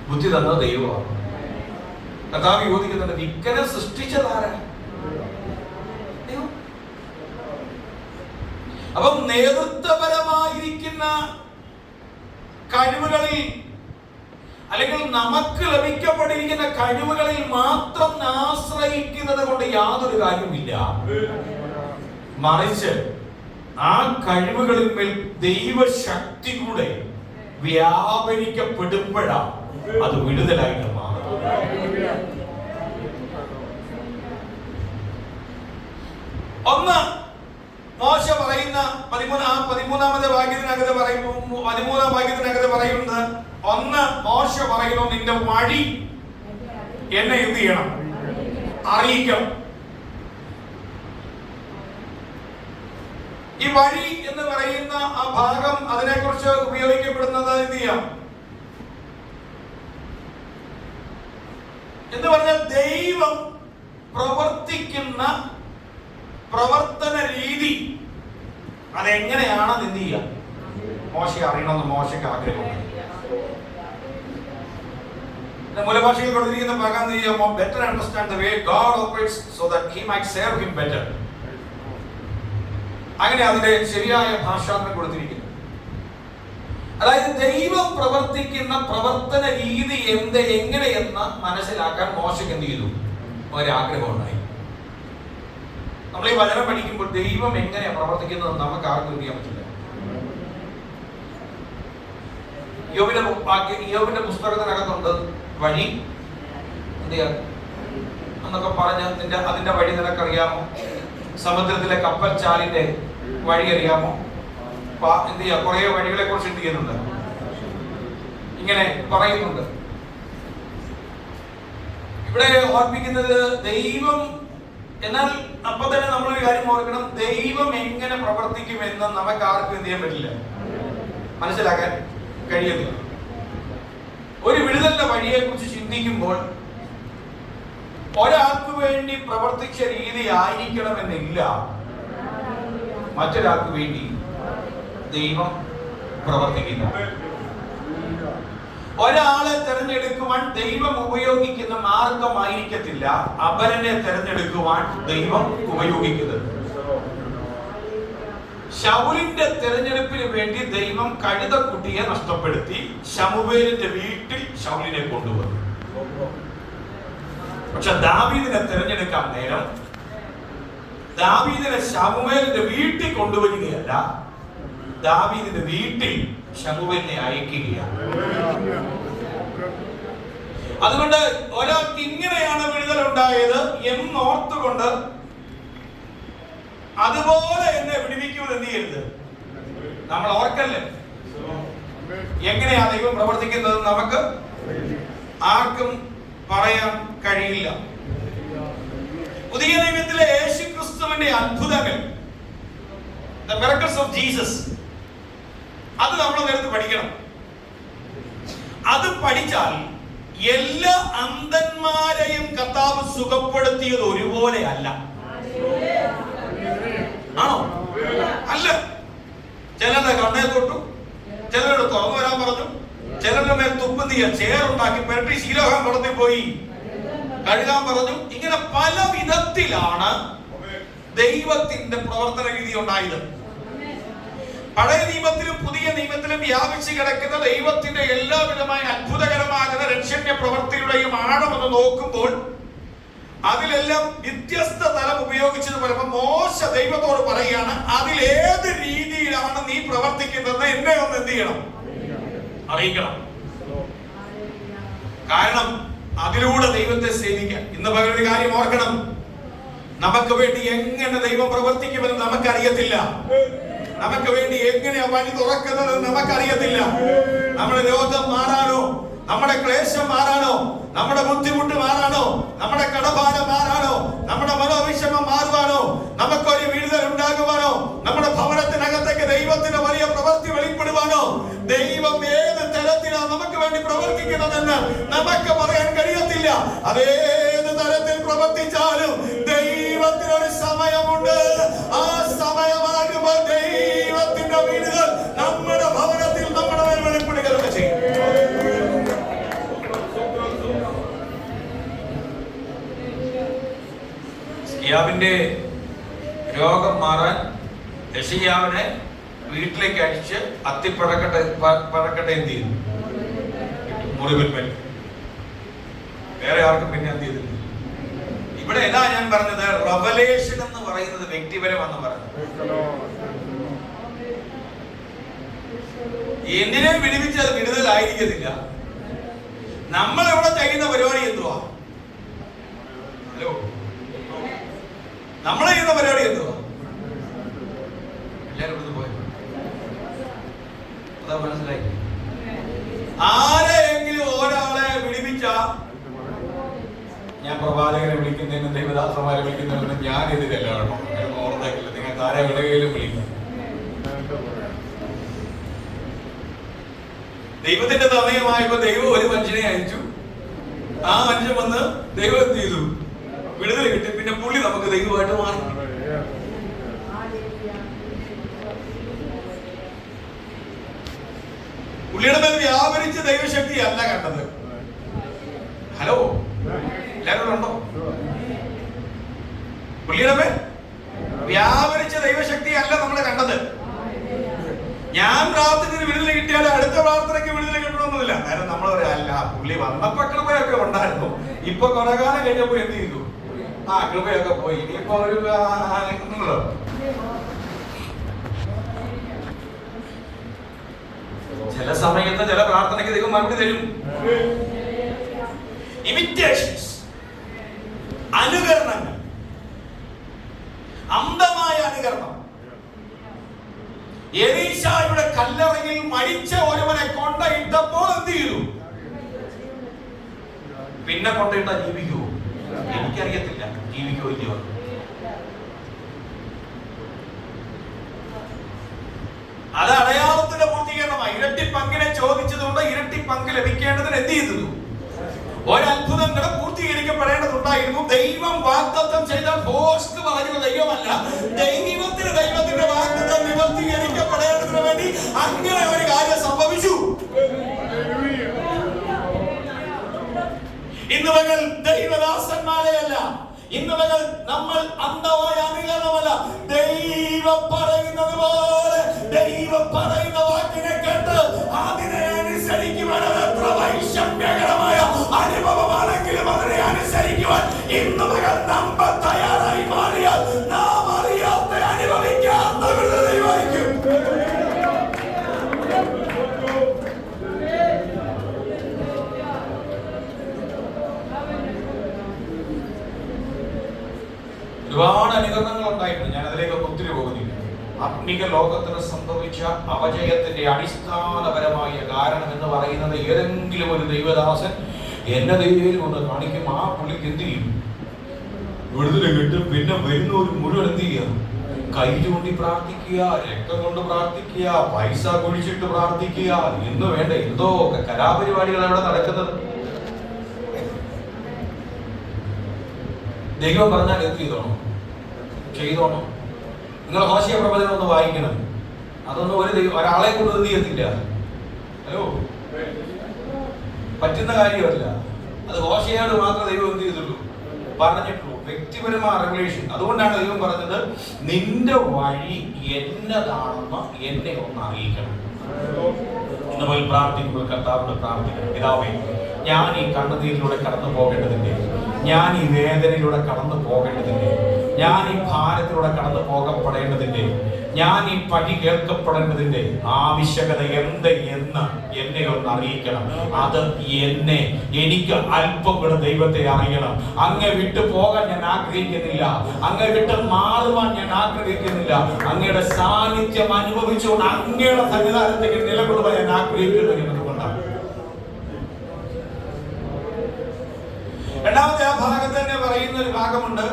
ബുദ്ധി തന്ന ദൈവമാണ്. കർത്താവ് ചോദിക്കുന്നുണ്ട്, വിക്കനെ സൃഷ്ടിച്ചതാരാ? അപ്പം നേതൃത്വപരമായിരിക്കുന്ന കഴിവുകളിൽ, അല്ലെങ്കിൽ നമുക്ക് ലഭിക്കപ്പെട്ടിരിക്കുന്ന കഴിവുകളിൽ മാത്രം ആശ്രയിക്കുന്നത് കൊണ്ട് യാതൊരു കാര്യമില്ല. മറിച്ച് ആ കഴിവുകളിന്മേൽ ദൈവശക്തി കൂടെ വ്യാപരിക്കപ്പെടുമ്പോഴാണ് അത് വിടുതലായിട്ട് മാറും. ഒന്ന് മോശ പറയുന്ന 13-ാമത്തെ വാക്യത്തിനകത്ത് പറയുന്നത്, ഒന്ന് മോശ പറയുന്നു, നിന്റെ വഴി എന്നെ എന്ത് ചെയ്യണം? അറിയിക്കണം. ഈ വഴി എന്ന് പറയുന്ന ആ ഭാഗം, അതിനെക്കുറിച്ച് ഉപയോഗിക്കപ്പെടുന്നത് എന്ത് ചെയ്യാം എന്ന് പറഞ്ഞാൽ ദൈവം പ്രവർത്തിക്കുന്ന പ്രവർത്തന രീതി അതെങ്ങനെയാണെന്ന് എന്ത് ചെയ്യാം മോശയെ അറിയണമെന്ന് മോശയ്ക്ക് ആഗ്രഹമുണ്ട്. മൂലഭാഷയിൽ കൊടുത്തിരിക്കുന്ന ഭാഗം എന്ത് ചെയ്യാമോ? Better understand the way God operates so that he might serve him better. അങ്ങനെ അതിന്റെ ശരിയായ ഭാഷാന്തരം കൊടുത്തിരിക്കുന്നു. അതായത് ദൈവം പ്രവർത്തിക്കുന്ന പ്രവർത്തന രീതി എങ്ങനെയെന്ന് മനസ്സിലാക്കാൻ മോശയ്ക്ക് എന്ത് ചെയ്തു? ഒരാഗ്രഹം ഉണ്ടായി. നമ്മൾ ഈ വചനം പഠിക്കുമ്പോൾ ദൈവം എങ്ങനെയാണ് പ്രവർത്തിക്കുന്നത് നമുക്ക് ആർക്കും അറിയാൻ പറ്റില്ല. യോബിന്റെ പുസ്തകത്തിനകത്തുണ്ട് വഴി എന്ത് ചെയ്യാ എന്നൊക്കെ പറഞ്ഞ് അതിന്റെ വഴി നിനക്കറിയാമോ? സമുദ്രത്തിലെ കപ്പൽ ചാലിന്റെ വഴി അറിയാമോ? എന്ത് ചെയ്യാ കുറെ വഴികളെ കുറിച്ച് എന്ത് ചെയ്യുന്നുണ്ട്, ഇങ്ങനെ പറയുന്നുണ്ട്. ഇവിടെ ഓർപ്പിക്കുന്നത് ദൈവം. എന്നാൽ അപ്പൊ തന്നെ നമ്മളൊരു കാര്യം ഓർക്കണം, ദൈവം എങ്ങനെ പ്രവർത്തിക്കുമെന്ന് നമുക്ക് ആർക്കും എന്ത് ചെയ്യാൻ പറ്റില്ല, മനസ്സിലാക്കാൻ കഴിയുന്നില്ല. ഒരു വിടുതലിന്റെ വഴിയെ കുറിച്ച് ചിന്തിക്കുമ്പോൾ ഒരാൾക്ക് വേണ്ടി പ്രവർത്തിച്ച രീതി ആയിരിക്കണമെന്നില്ല മറ്റൊരാൾക്ക് വേണ്ടി ദൈവം പ്രവർത്തിക്കുന്നു. ഒരാളെ തെരഞ്ഞെടുക്കുവാൻ ദൈവം ഉപയോഗിക്കുന്ന മാർഗമായിരിക്കത്തില്ല അപരനെ തെരഞ്ഞെടുക്കുവാൻ ദൈവം ഉപയോഗിക്കുന്നത്. ശൗലിന്റെ തെരഞ്ഞെടുപ്പിന് വേണ്ടി ദൈവം കഴുതക്കുട്ടിയെ നഷ്ടപ്പെടുത്തി ശമൂവേലിന്റെ വീട്ടിൽ ശൗലിനെ കൊണ്ടുവന്നു. പക്ഷെ ദാവീദിനെ തെരഞ്ഞെടുക്കാൻ നേരം ദാവീദിനെ ശമൂവേലിന്റെ വീട്ടിൽ കൊണ്ടുവരികയല്ല, ദാവീദിന്റെ വീട്ടിൽ ശമൂവേലിനെ അയക്കുകയാണ്. അതുകൊണ്ട് ഒരാൾക്ക് ഇങ്ങനെയാണ് വിടുതൽ ഉണ്ടായത് എന്നോർത്തുകൊണ്ട് അതുപോലെ എന്നെ വിടുവിക്കുമെന്ന് എന്ത് ചെയ്യരുത് നമ്മൾ ഓർക്കല്ലേ. എങ്ങനെയാ ദൈവം പ്രവർത്തിക്കുന്നത് നമുക്ക് ആർക്കും പറയാൻ കഴിയില്ല. പുതിയ നിയമത്തിലെ യേശുക്രിസ്തുവിന്റെ അത്ഭുതങ്ങൾ, the miracles of Jesus, അത് നമ്മൾ നേരത്തെ പഠിക്കണം. അത് പഠിച്ചാൽ എല്ലാ അന്ധന്മാരെയും കർത്താവ് സുഖപ്പെടുത്തിയത് ഒരുപോലെ അല്ല. ആണോ? അല്ല. ചിലരുടെ കണ്ണേ തൊട്ടു, ചിലരുടെ തുറന്നു വരാൻ പറഞ്ഞു, ചിലരുടെ മേൽ തുപ്പുന്നിയ ചേറുണ്ടാക്കി പെരട്ടി ശീലോഹം കുളത്തിൽ പോയി കഴുകാൻ പറഞ്ഞു. ഇങ്ങനെ പല വിധത്തിലാണ് ദൈവത്തിന്റെ പ്രവർത്തന രീതി ഉണ്ടായത്. പഴയ നിയമത്തിലും പുതിയ നിയമത്തിലും വ്യാപിച്ചു കിടക്കുന്ന ദൈവത്തിന്റെ എല്ലാവിധമായ അത്ഭുതകരമാകുന്ന രക്ഷണ്യ പ്രവൃത്തിയുടെയും ആഴമെന്ന് നോക്കുമ്പോൾ അതിലെല്ലാം വ്യത്യസ്ത തലം ഉപയോഗിച്ചത് പറയുമ്പോൾ മോശ ദൈവത്തോട് പറയുകയാണ്, അതിലേത് രീതിയിലാണ് നീ പ്രവർത്തിക്കുന്നത് എന്നെ ഒന്ന് എന്ത് ചെയ്യണം, അറിയിക്കണം. കാരണം അതിലൂടെ ദൈവത്തെ സേവിക്കാൻ. ഇന്ന് പകലൊരു കാര്യം ഓർക്കണം, നമുക്ക് വേണ്ടി എങ്ങനെ ദൈവം പ്രവർത്തിക്കുമെന്ന് നമുക്കറിയത്തില്ല. നമുക്ക് വേണ്ടി എങ്ങനെയാ വഴി തുറക്കുന്നത് നമുക്കറിയത്തില്ല. നമ്മുടെ രോഗം മാറാനോ, നമ്മുടെ ക്ലേശം മാറാനോ, നമ്മുടെ ബുദ്ധിമുട്ട് മാറാനോ, നമ്മുടെ കടഭാരം മാറാനോ, നമ്മുടെ മനോവിഷമം മാറുവാനോ, നമുക്കൊരു വിടുതൽ ഉണ്ടാകുവാനോ, നമ്മുടെ ഭവനത്തിനകത്തേക്ക് ദൈവത്തിന്റെ വലിയ പ്രവൃത്തി വെളിപ്പെടുവാനോ, ദൈവം ഏത് തരത്തിലാണ് നമുക്ക് വേണ്ടി പ്രവർത്തിക്കണമെന്ന് നമുക്ക് പറയാൻ കഴിയത്തില്ല. അതേത് തരത്തിൽ പ്രവർത്തിച്ചാലും ദൈവത്തിനൊരു സമയമുണ്ട്. ആ സമയമാകുമ്പോൾ ദൈവത്തിന്റെ വിടുതൽ നമ്മുടെ ഭവനത്തിൽ നമ്മുടെ മേൽ വെളിപ്പെടുകയൊക്കെ ചെയ്യും. ഹിസ്കിയാവിന്റെ രോഗം മാറാൻ യെശയ്യാവിനെ വീട്ടിലേക്ക് അടിച്ച് അത്തിപ്പഴക്കട്ടെ എന്ത് ചെയ്തു, മുറിവിന്മേൽ. വേറെ ആർക്കും പിന്നെ എന്ത് ചെയ്തില്ല. ഇവിടെ ഏതാ ഞാൻ പറഞ്ഞത്, റെവലേഷൻ എന്ന് പറയുന്നത് വ്യക്തിപരമെന്ന് പറഞ്ഞു. എന്തിനെ വിടുവിച്ചാൽ വിടുതലായിരിക്കത്തില്ല. നമ്മളിവിടെ ചെയ്യുന്ന പരിപാടി എന്തുവാ? ഹലോ, നമ്മൾ ചെയ്യുന്ന പരിപാടി എന്തുവാ? എല്ലാരും ഇവിടുന്ന് പോയി അതാ മനസ്സിലായി. ആരെയെങ്കിലും ഒരാളെ വിടുവിച്ച, ഞാൻ പ്രവാചകനെ വിളിക്കുന്നതിനും ദൈവദാസന്മാരെ വിളിക്കുന്നതിനും ഞാൻ എതിരല്ല കേട്ടോ, ഓർമ്മയില്ല. നിങ്ങൾക്ക് ആരെ വിടുകയിലും വിളിക്കും. ദൈവത്തിന്റെ സമയമായപ്പോ ദൈവം ഒരു മനുഷ്യനെ അയച്ചു. ആ മനുഷ്യൻ വന്ന് ദൈവം എന്ത് ചെയ്തു? വിടുതൽ കിട്ടി. പിന്നെ പുള്ളി നമുക്ക് ദൈവമായിട്ട് മാറി. പുള്ളിയുടെ മേൽ വ്യാപരിച്ച ദൈവശക്തി അല്ല കണ്ടത്. ഹലോ, എല്ലാവരും ഉണ്ടോ? പുള്ളിയുടെ മേൽ വ്യാപരിച്ച ദൈവശക്തി അല്ല നമ്മൾ കണ്ടത്. ഞാൻ പ്രാർത്ഥനയ്ക്ക് വിടുതൽ കിട്ടിയാൽ അടുത്ത പ്രാർത്ഥനയ്ക്ക് വിടുതൽ കിട്ടണമെന്നില്ല. കാരണം നമ്മൾ പറയാം, അല്ല പുള്ളി വന്നപ്പോ കൃപയൊക്കെ ഉണ്ടായിരുന്നു, ഇപ്പൊ കുറെ കാലം കഴിഞ്ഞപ്പോ എന്ത് ചെയ്തു? ആ കൃപയൊക്കെ പോയി, ഇനിയിപ്പോ ഒരു ചില സമയത്ത് ചില പ്രാർത്ഥനയ്ക്ക് ദൈവം മറുപടി തരും. ഇമിറ്റേഷൻസ്, അനുകരണങ്ങൾ, അന്ധമായ അനുകരണം. എലീശായുടെ കല്ലറയിൽ മരിച്ച ഒരുവനെ കൊണ്ടയിട്ടപ്പോൾ എന്ത് ചെയ്തു? പിന്നെ കൊണ്ടയിട്ട ജീവിക്കുവോ? എനിക്കറിയത്തില്ല, ജീവിക്കോ ഇല്ലയോ. അത് അടയാളത്തിന്റെ പൂർത്തീകരണമായി. ഇരട്ടി പങ്കിനെ ചോദിച്ചതുകൊണ്ട് ഇരട്ടി പങ്ക് ലഭിക്കേണ്ടതിന് എന്ത് ചെയ്തു? ഒരത്ഭുതം കൂടെ പൂർത്തീകരിക്കപ്പെടേണ്ടതുണ്ടായിരുന്നു. ദൈവം വാഗ്ദത്തം ചെയ്ത പോസ്റ്റ് പറഞ്ഞ ദൈവമല്ല, ദൈവത്തിന്റെ വാഗ്ദത്തം നിവർത്തീകരിക്കപ്പെടേണ്ടതിന് വേണ്ടി അങ്ങനെ ഒരു കാര്യം സംഭവിച്ചു. ഇന്ന് മകൾ ദൈവദാസന്മാരെയല്ല, ഇന്ന് മകൾ നമ്മൾ അന്ധമായ അനുകരണമല്ല, ദൈവം പറയുന്നത് പോലെ ദൈവം പറയുന്ന വാക്കിനെ കേട്ട് അതിനെ അനുസരിക്കുവാൻ എത്ര വൈഷമ്യകരമായ അനുഭവമാണെങ്കിലും അതിനെ അനുസരിക്കുവാൻ ഇന്ന് മകൾ നമ്മൾ തയ്യാറായി മാറിയാൽ നാം അറിയാത്ത അനുഭവിക്കാത്ത ദൈവമായിരിക്കും. ഒരുപാട് അനുകരണങ്ങൾ ഉണ്ടായിട്ടുണ്ട്. ഞാൻ അതിലേക്കൊക്കെ ഒത്തിരി പോകുന്നില്ല. ആത്മീക ലോകത്തിന് സംഭവിച്ച അപജയത്തിന്റെ അടിസ്ഥാനപരമായ കാരണം എന്ന് പറയുന്നത്, ഏതെങ്കിലും ഒരു ദൈവദാസൻ എന്നെ ദൈവം ഒന്ന് കാണിക്കും, ആ പുള്ളിക്ക് എന്ത് ചെയ്യും? വിടുതൽ കിട്ടും. പിന്നെ വരുന്ന ഒരു മുഴുവൻ എന്ത് ചെയ്യുക? കൈ ചൂണ്ടി പ്രാർത്ഥിക്കുക, രക്തം കൊണ്ട് പ്രാർത്ഥിക്കുക, പൈസ കുഴിച്ചിട്ട് പ്രാർത്ഥിക്കുക, എന്ന് വേണ്ട എന്തോ ഒക്കെ കലാപരിപാടികൾ അവിടെ നടക്കുന്നത്. ദൈവം പറഞ്ഞാൽ എന്ത് ചെയ്തോണം? ചെയ്തോണം. നിങ്ങൾ ഹോശയ പ്രവചനം ഒന്ന് വായിക്കണം. അതൊന്നും ഒരാളെ കൊണ്ട് എന്ത് ചെയ്യത്തില്ല. ഹലോ, പറ്റുന്ന കാര്യമല്ല. അത് ഹോശയോട് മാത്രം ദൈവം എന്ത് ചെയ്തുള്ളൂ? പറഞ്ഞിട്ടുള്ളൂ. വ്യക്തിപരമായ റെവലേഷൻ. അതുകൊണ്ടാണ് ദൈവം പറഞ്ഞത്, നിന്റെ വഴി എന്നതാണെന്ന് എന്നെ ഒന്ന് അറിയിക്കണം. ഇന്ന് പോയി പ്രാർത്ഥിക്കുമ്പോൾ കർത്താവിനോട് പ്രാർത്ഥിക്കണം, പിതാവേ, ഞാൻ ഈ കണ്ണുനീരിലൂടെ കടന്നു പോകേണ്ടതിന്റെ, ഞാൻ ഈ വേദനയിലൂടെ കടന്നു പോകേണ്ടതിന്റെ, ഞാൻ ഈ ഭാരത്തിലൂടെ കടന്നു പോകപ്പെടേണ്ടതിന്റെ, ഞാൻ ഈ പഴി കേൾക്കപ്പെടേണ്ടതിന്റെ ആവശ്യകത എന്ത് എന്ന് എന്നെ ഒന്ന് അറിയിക്കണം. അത് എനിക്ക് അല്പം കൂടെ ദൈവത്തെ അറിയണം. അങ്ങേ വിട്ടു പോകാൻ ഞാൻ ആഗ്രഹിക്കുന്നില്ല, അങ്ങേ വിട്ട് മാറുവാൻ ഞാൻ ആഗ്രഹിക്കുന്നില്ല. അങ്ങയുടെ സാന്നിധ്യം അനുഭവിച്ചുകൊണ്ട് അങ്ങയുടെ സന്നിധാനത്തേക്ക് നിലകൊള്ളുവാൻ ഞാൻ ആഗ്രഹിക്കുന്നു എന്നതുകൊണ്ടാണ്. രണ്ടാമത്തെ ആ ഭാഗത്ത് തന്നെ പറയുന്ന ഒരു ഭാഗമുണ്ട്,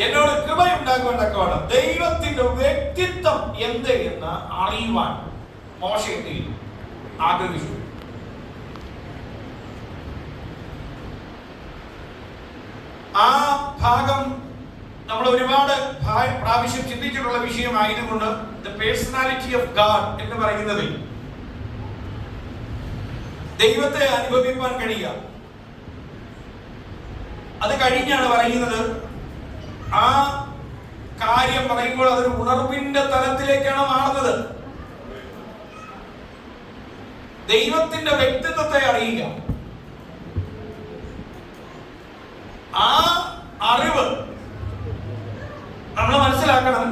എന്നോട് കൃപയുണ്ടാക്കുവാൻ ദൈവത്തിന്റെ വ്യക്തിത്വം എന്ത് എന്ന് അറിയുവാൻ മോശ എന്ത് ചെയ്തു? ആഗ്രഹിച്ചു. ആ ഭാഗം നമ്മൾ ഒരുപാട് പ്രാവശ്യം ചിന്തിച്ചിട്ടുള്ള വിഷയമായതുകൊണ്ട് ദ പേഴ്സണാലിറ്റി ഓഫ് ഗാഡ് എന്ന് പറയുന്നത് ദൈവത്തെ അനുഭവിക്കാൻ കഴിയുക. അത് കഴിഞ്ഞാണ് പറയുന്നത്, ആ കാര്യം പറയുമ്പോൾ അതൊരു ഉണർവിന്റെ തലത്തിലേക്കാണ് മാറുന്നത്. ദൈവത്തിന്റെ വ്യക്തിത്വത്തെ അറിയുക. ആ അറിവ് നമ്മൾ മനസ്സിലാക്കണം.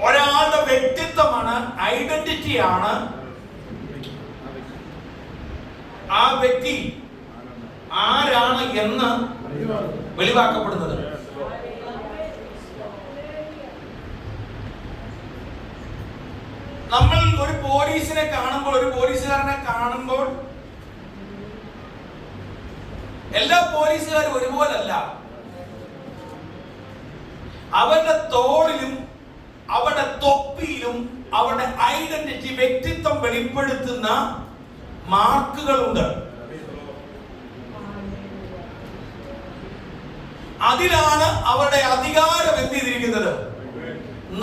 ഒരാളുടെ വ്യക്തിത്വം വ്യക്തിത്വമാണ്, ഐഡന്റിറ്റിയാണ് ആ വ്യക്തി ആരാണ് എന്ന് വെളിവാക്കപ്പെടുന്നത്. നമ്മൾ ഒരു പോലീസിനെ കാണുമ്പോൾ, ഒരു പോലീസുകാരനെ കാണുമ്പോൾ എല്ലാ പോലീസുകാരും ഒരുപോലല്ല. അവരുടെ തോളിലും അവരുടെ തൊപ്പിയിലും അവരുടെ ഐഡന്റിറ്റി, വ്യക്തിത്വം വെളിപ്പെടുത്തുന്ന മാർക്കുകളുണ്ട്. അതിലാണ് അവരുടെ അധികാരം എന്ത് ചെയ്തിരിക്കുന്നത്,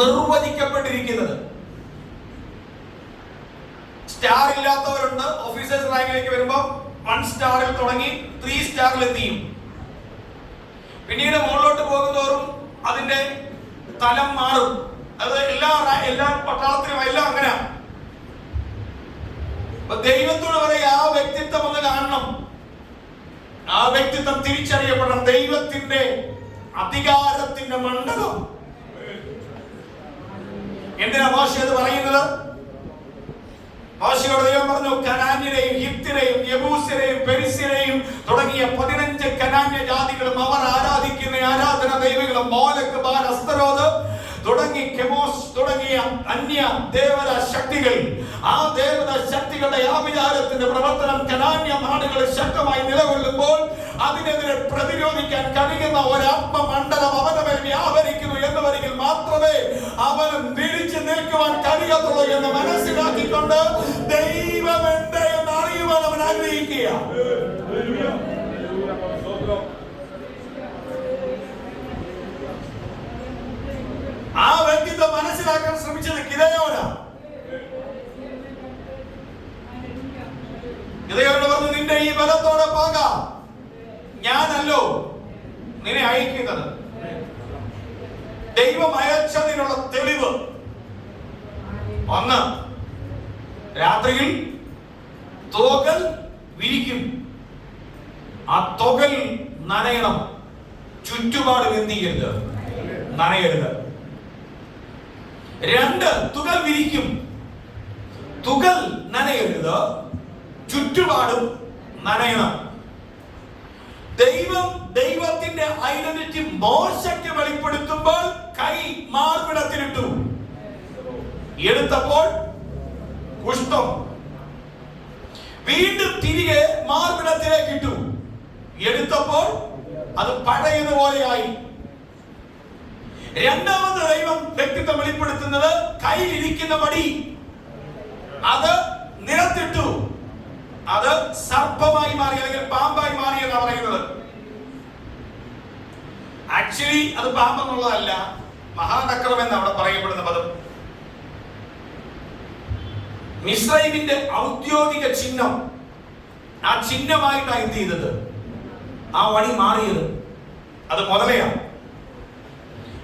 നിർവചിക്കപ്പെട്ടിരിക്കുന്നത്. സ്റ്റാർ ഇല്ലാത്തവരുണ്ട്. ഓഫീസേഴ്സ് റാങ്കിലേക്ക് വരുമ്പോൾ 1 സ്റ്റാറിൽ തുടങ്ങി 3 സ്റ്റാറിൽ എന്ത് ചെയ്യും? പിന്നീട് മുകളിലോട്ട് പോകുന്നതോറും അതിന്റെ തലം മാറും. അത് എല്ലാ പട്ടാളത്തിലും എല്ലാം അങ്ങനെ. ദൈവത്തോട് പറയും, ആ വ്യക്തിത്വം ഒന്ന് കാണണം, ആ വ്യക്തിത്വം തിരിച്ചറിയപ്പെടണം. ദൈവത്തിന്റെ അധികാരത്തിന്റെ മണ്ഡലം. എന്തിനാ ഭാഷ അത് പറയുന്നത്? ഭാഷയോട് ദൈവം പറഞ്ഞു, കനാന്യരെയും ഹിത്യരെയും യെബൂസ്യരെയും പെരിസ്യരെയും തുടങ്ങിയ 15 കനാന്യ ജാതികളും അവർ ആരാധിക്കുന്ന ആരാധന ദൈവങ്ങളും മോലക്ക്, ബാൽ, അസ്തരോത്ത് തുടങ്ങി കെമോസ് തുടങ്ങിയ അന്യ ദേവത ശക്തികൾ, ആ ദേവത ശക്തികളുടെ ആഭിചാരത്തിന്റെ പ്രവർത്തനം കനാന്യ നാടുകളിൽ ശക്തമായി നിലകൊള്ളുമ്പോൾ അതിനെതിരെ പ്രതിരോധിക്കാൻ കഴിയുന്ന ഒരാത്മമണ്ഡലം അവന്റെ മേൽ വ്യാപരിക്കുന്നു എന്ന് വരികിൽ മാത്രമേ അവന് തിരിച്ചു നിൽക്കുവാൻ കഴിയത്തുള്ളൂ എന്ന് മനസ്സിലാക്കിക്കൊണ്ട് ദൈവം എന്ത് എന്ന് അറിയുവാൻ അവൻ ആഗ്രഹിക്കുക. ആ വ്യക്തിത്വം മനസ്സിലാക്കാൻ ശ്രമിച്ചത് ഗിദെയോനാ. ഗിദെയോനോട് പറഞ്ഞു, നിന്റെ ഈ ബലത്തോടെ പോകാം, ഞാനല്ലോ നിന്നെ അയക്കുന്നത്. ദൈവം അയച്ചതിനുള്ള തെളിവ് ഒന്ന്, രാത്രിയിൽ തോകൽ വിരിക്കും, ആ തോകൽ നനയണം, ചുറ്റുപാടും എന്ത് ചെയ്യരുത്, നനയരുത്. 2, തുകൽ വിരിക്കും, തുകൽ നനയരുത്, ചുറ്റുപാടും നനയണം. ദൈവത്തിന്റെ ഐഡന്റിറ്റി മോശയ്ക്ക് വെളിപ്പെടുത്തുമ്പോൾ കൈ മാർവിടത്തിലിട്ടു, എടുത്തപ്പോൾ കുഷ്ഠം. വീണ്ടും തിരികെ മാർവിടത്തിലേക്ക് ഇട്ടു, എടുത്തപ്പോൾ അത് പഴയതുപോലെയായി. രണ്ടാമത് ദൈവം വ്യക്തിത്വം വെളിപ്പെടുത്തുന്നത് കയ്യിലിരിക്കുന്ന വടി, അത് നിലത്തിട്ടു, അത് സർപ്പമായി മാറി, അല്ലെങ്കിൽ പാമ്പായി മാറി എന്നാണ് പറയുന്നത്. ആക്ച്വലി അത് പാമ്പെന്നുള്ളതല്ല, മഹാനക്രം എന്ന് അവിടെ പറയപ്പെടുന്ന പദം. മിസ്രൈമിന്റെ ഔദ്യോഗിക ചിഹ്നം, ആ ചിഹ്നമായിട്ടാണ് എന്ത് ചെയ്തത്, ആ വടി മാറിയത്. അത് മുതലയാണ്.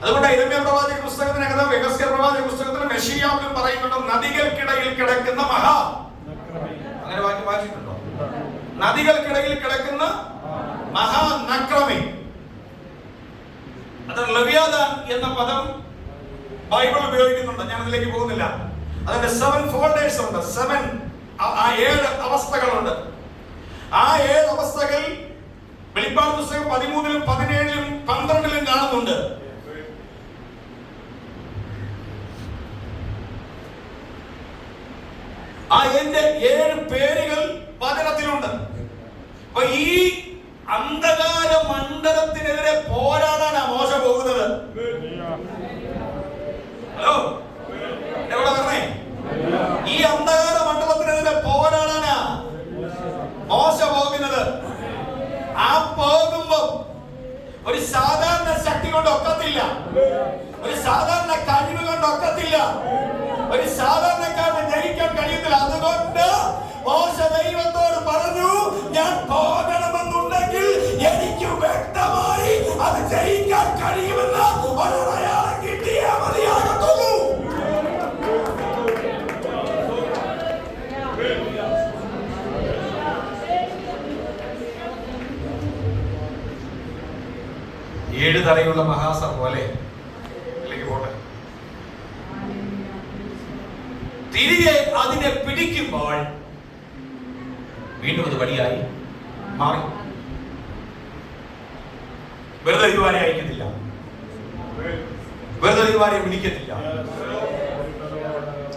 അതുകൊണ്ട് യിരെമ്യാ പ്രവാചക പുസ്തകത്തിനകത്ത്, യെഹെസ്കേൽ പ്രവാചക പുസ്തകത്തിന്, മെശിയാവിലും പറയുന്നുണ്ട്, നദികൾക്കിടയിൽ കിടക്കുന്ന മഹാ, അങ്ങനെ വായിച്ചിട്ടുണ്ടോ? നദികൾക്കിടയിൽ കിടക്കുന്ന മഹാനക്രമേ. അത് ലവ്യാദാൻ എന്ന പദം ബൈബിൾ ഉപയോഗിക്കുന്നുണ്ട്, ഞാൻ അതിലേക്ക് പോകുന്നില്ല. അതിന്റെ 7 ഫോൾഡേഴ്സ് ഉണ്ട്, 7 അവസ്ഥകളുണ്ട്. ആ 7 അവസ്ഥകൾ വെളിപ്പാട് പുസ്തകം 13-ലും 17-ലും 12-ലും കാണുന്നുണ്ട്. ആ എന്റെ 7 പേരുകൾ വചനത്തിലുണ്ട്. അപ്പൊ ഈ അന്ധകാര മണ്ഡലത്തിനെതിരെ പോരാടാനാ മോശ പോകുന്നത്. ഹലോ, എവിടെ പറഞ്ഞേ? ഈ അന്ധകാര മണ്ഡലത്തിനെതിരെ പോരാടാനാ മോശ പോകുന്നത്. ആ പോകുമ്പോ ഒരു സാധാരണ ശക്തി കൊണ്ട് ഒക്കത്തില്ല, ഒരു സാധാരണ കഴിവ് കൊണ്ട് ഒക്കത്തില്ല, ഒരു സാധാരണക്കാരന് ജയിക്കാൻ കഴിയത്തില്ല. അതുകൊണ്ട് മോശ ദൈവത്തോട് പറഞ്ഞു, ഞാൻ പോകണമെന്നുണ്ടെങ്കിൽ എനിക്ക് വ്യക്തമായി അത് ജയിക്കാൻ കഴിയുമെന്ന് ഒരു അടയാളം കിട്ടിയേ മതിയാകത്തുള്ളൂ. ഏഴ് തലയുള്ള മഹാസർപ്പം പോലെ പോട്ടെ. തിരികെ അതിനെ പിടിക്കുമ്പോൾ വീണ്ടും അത് വടിയായി മാറി. വെറുതെ ദൈവനെ അയക്കത്തില്ല, വെറുതെ ദൈവനെ വിളിക്കത്തില്ല.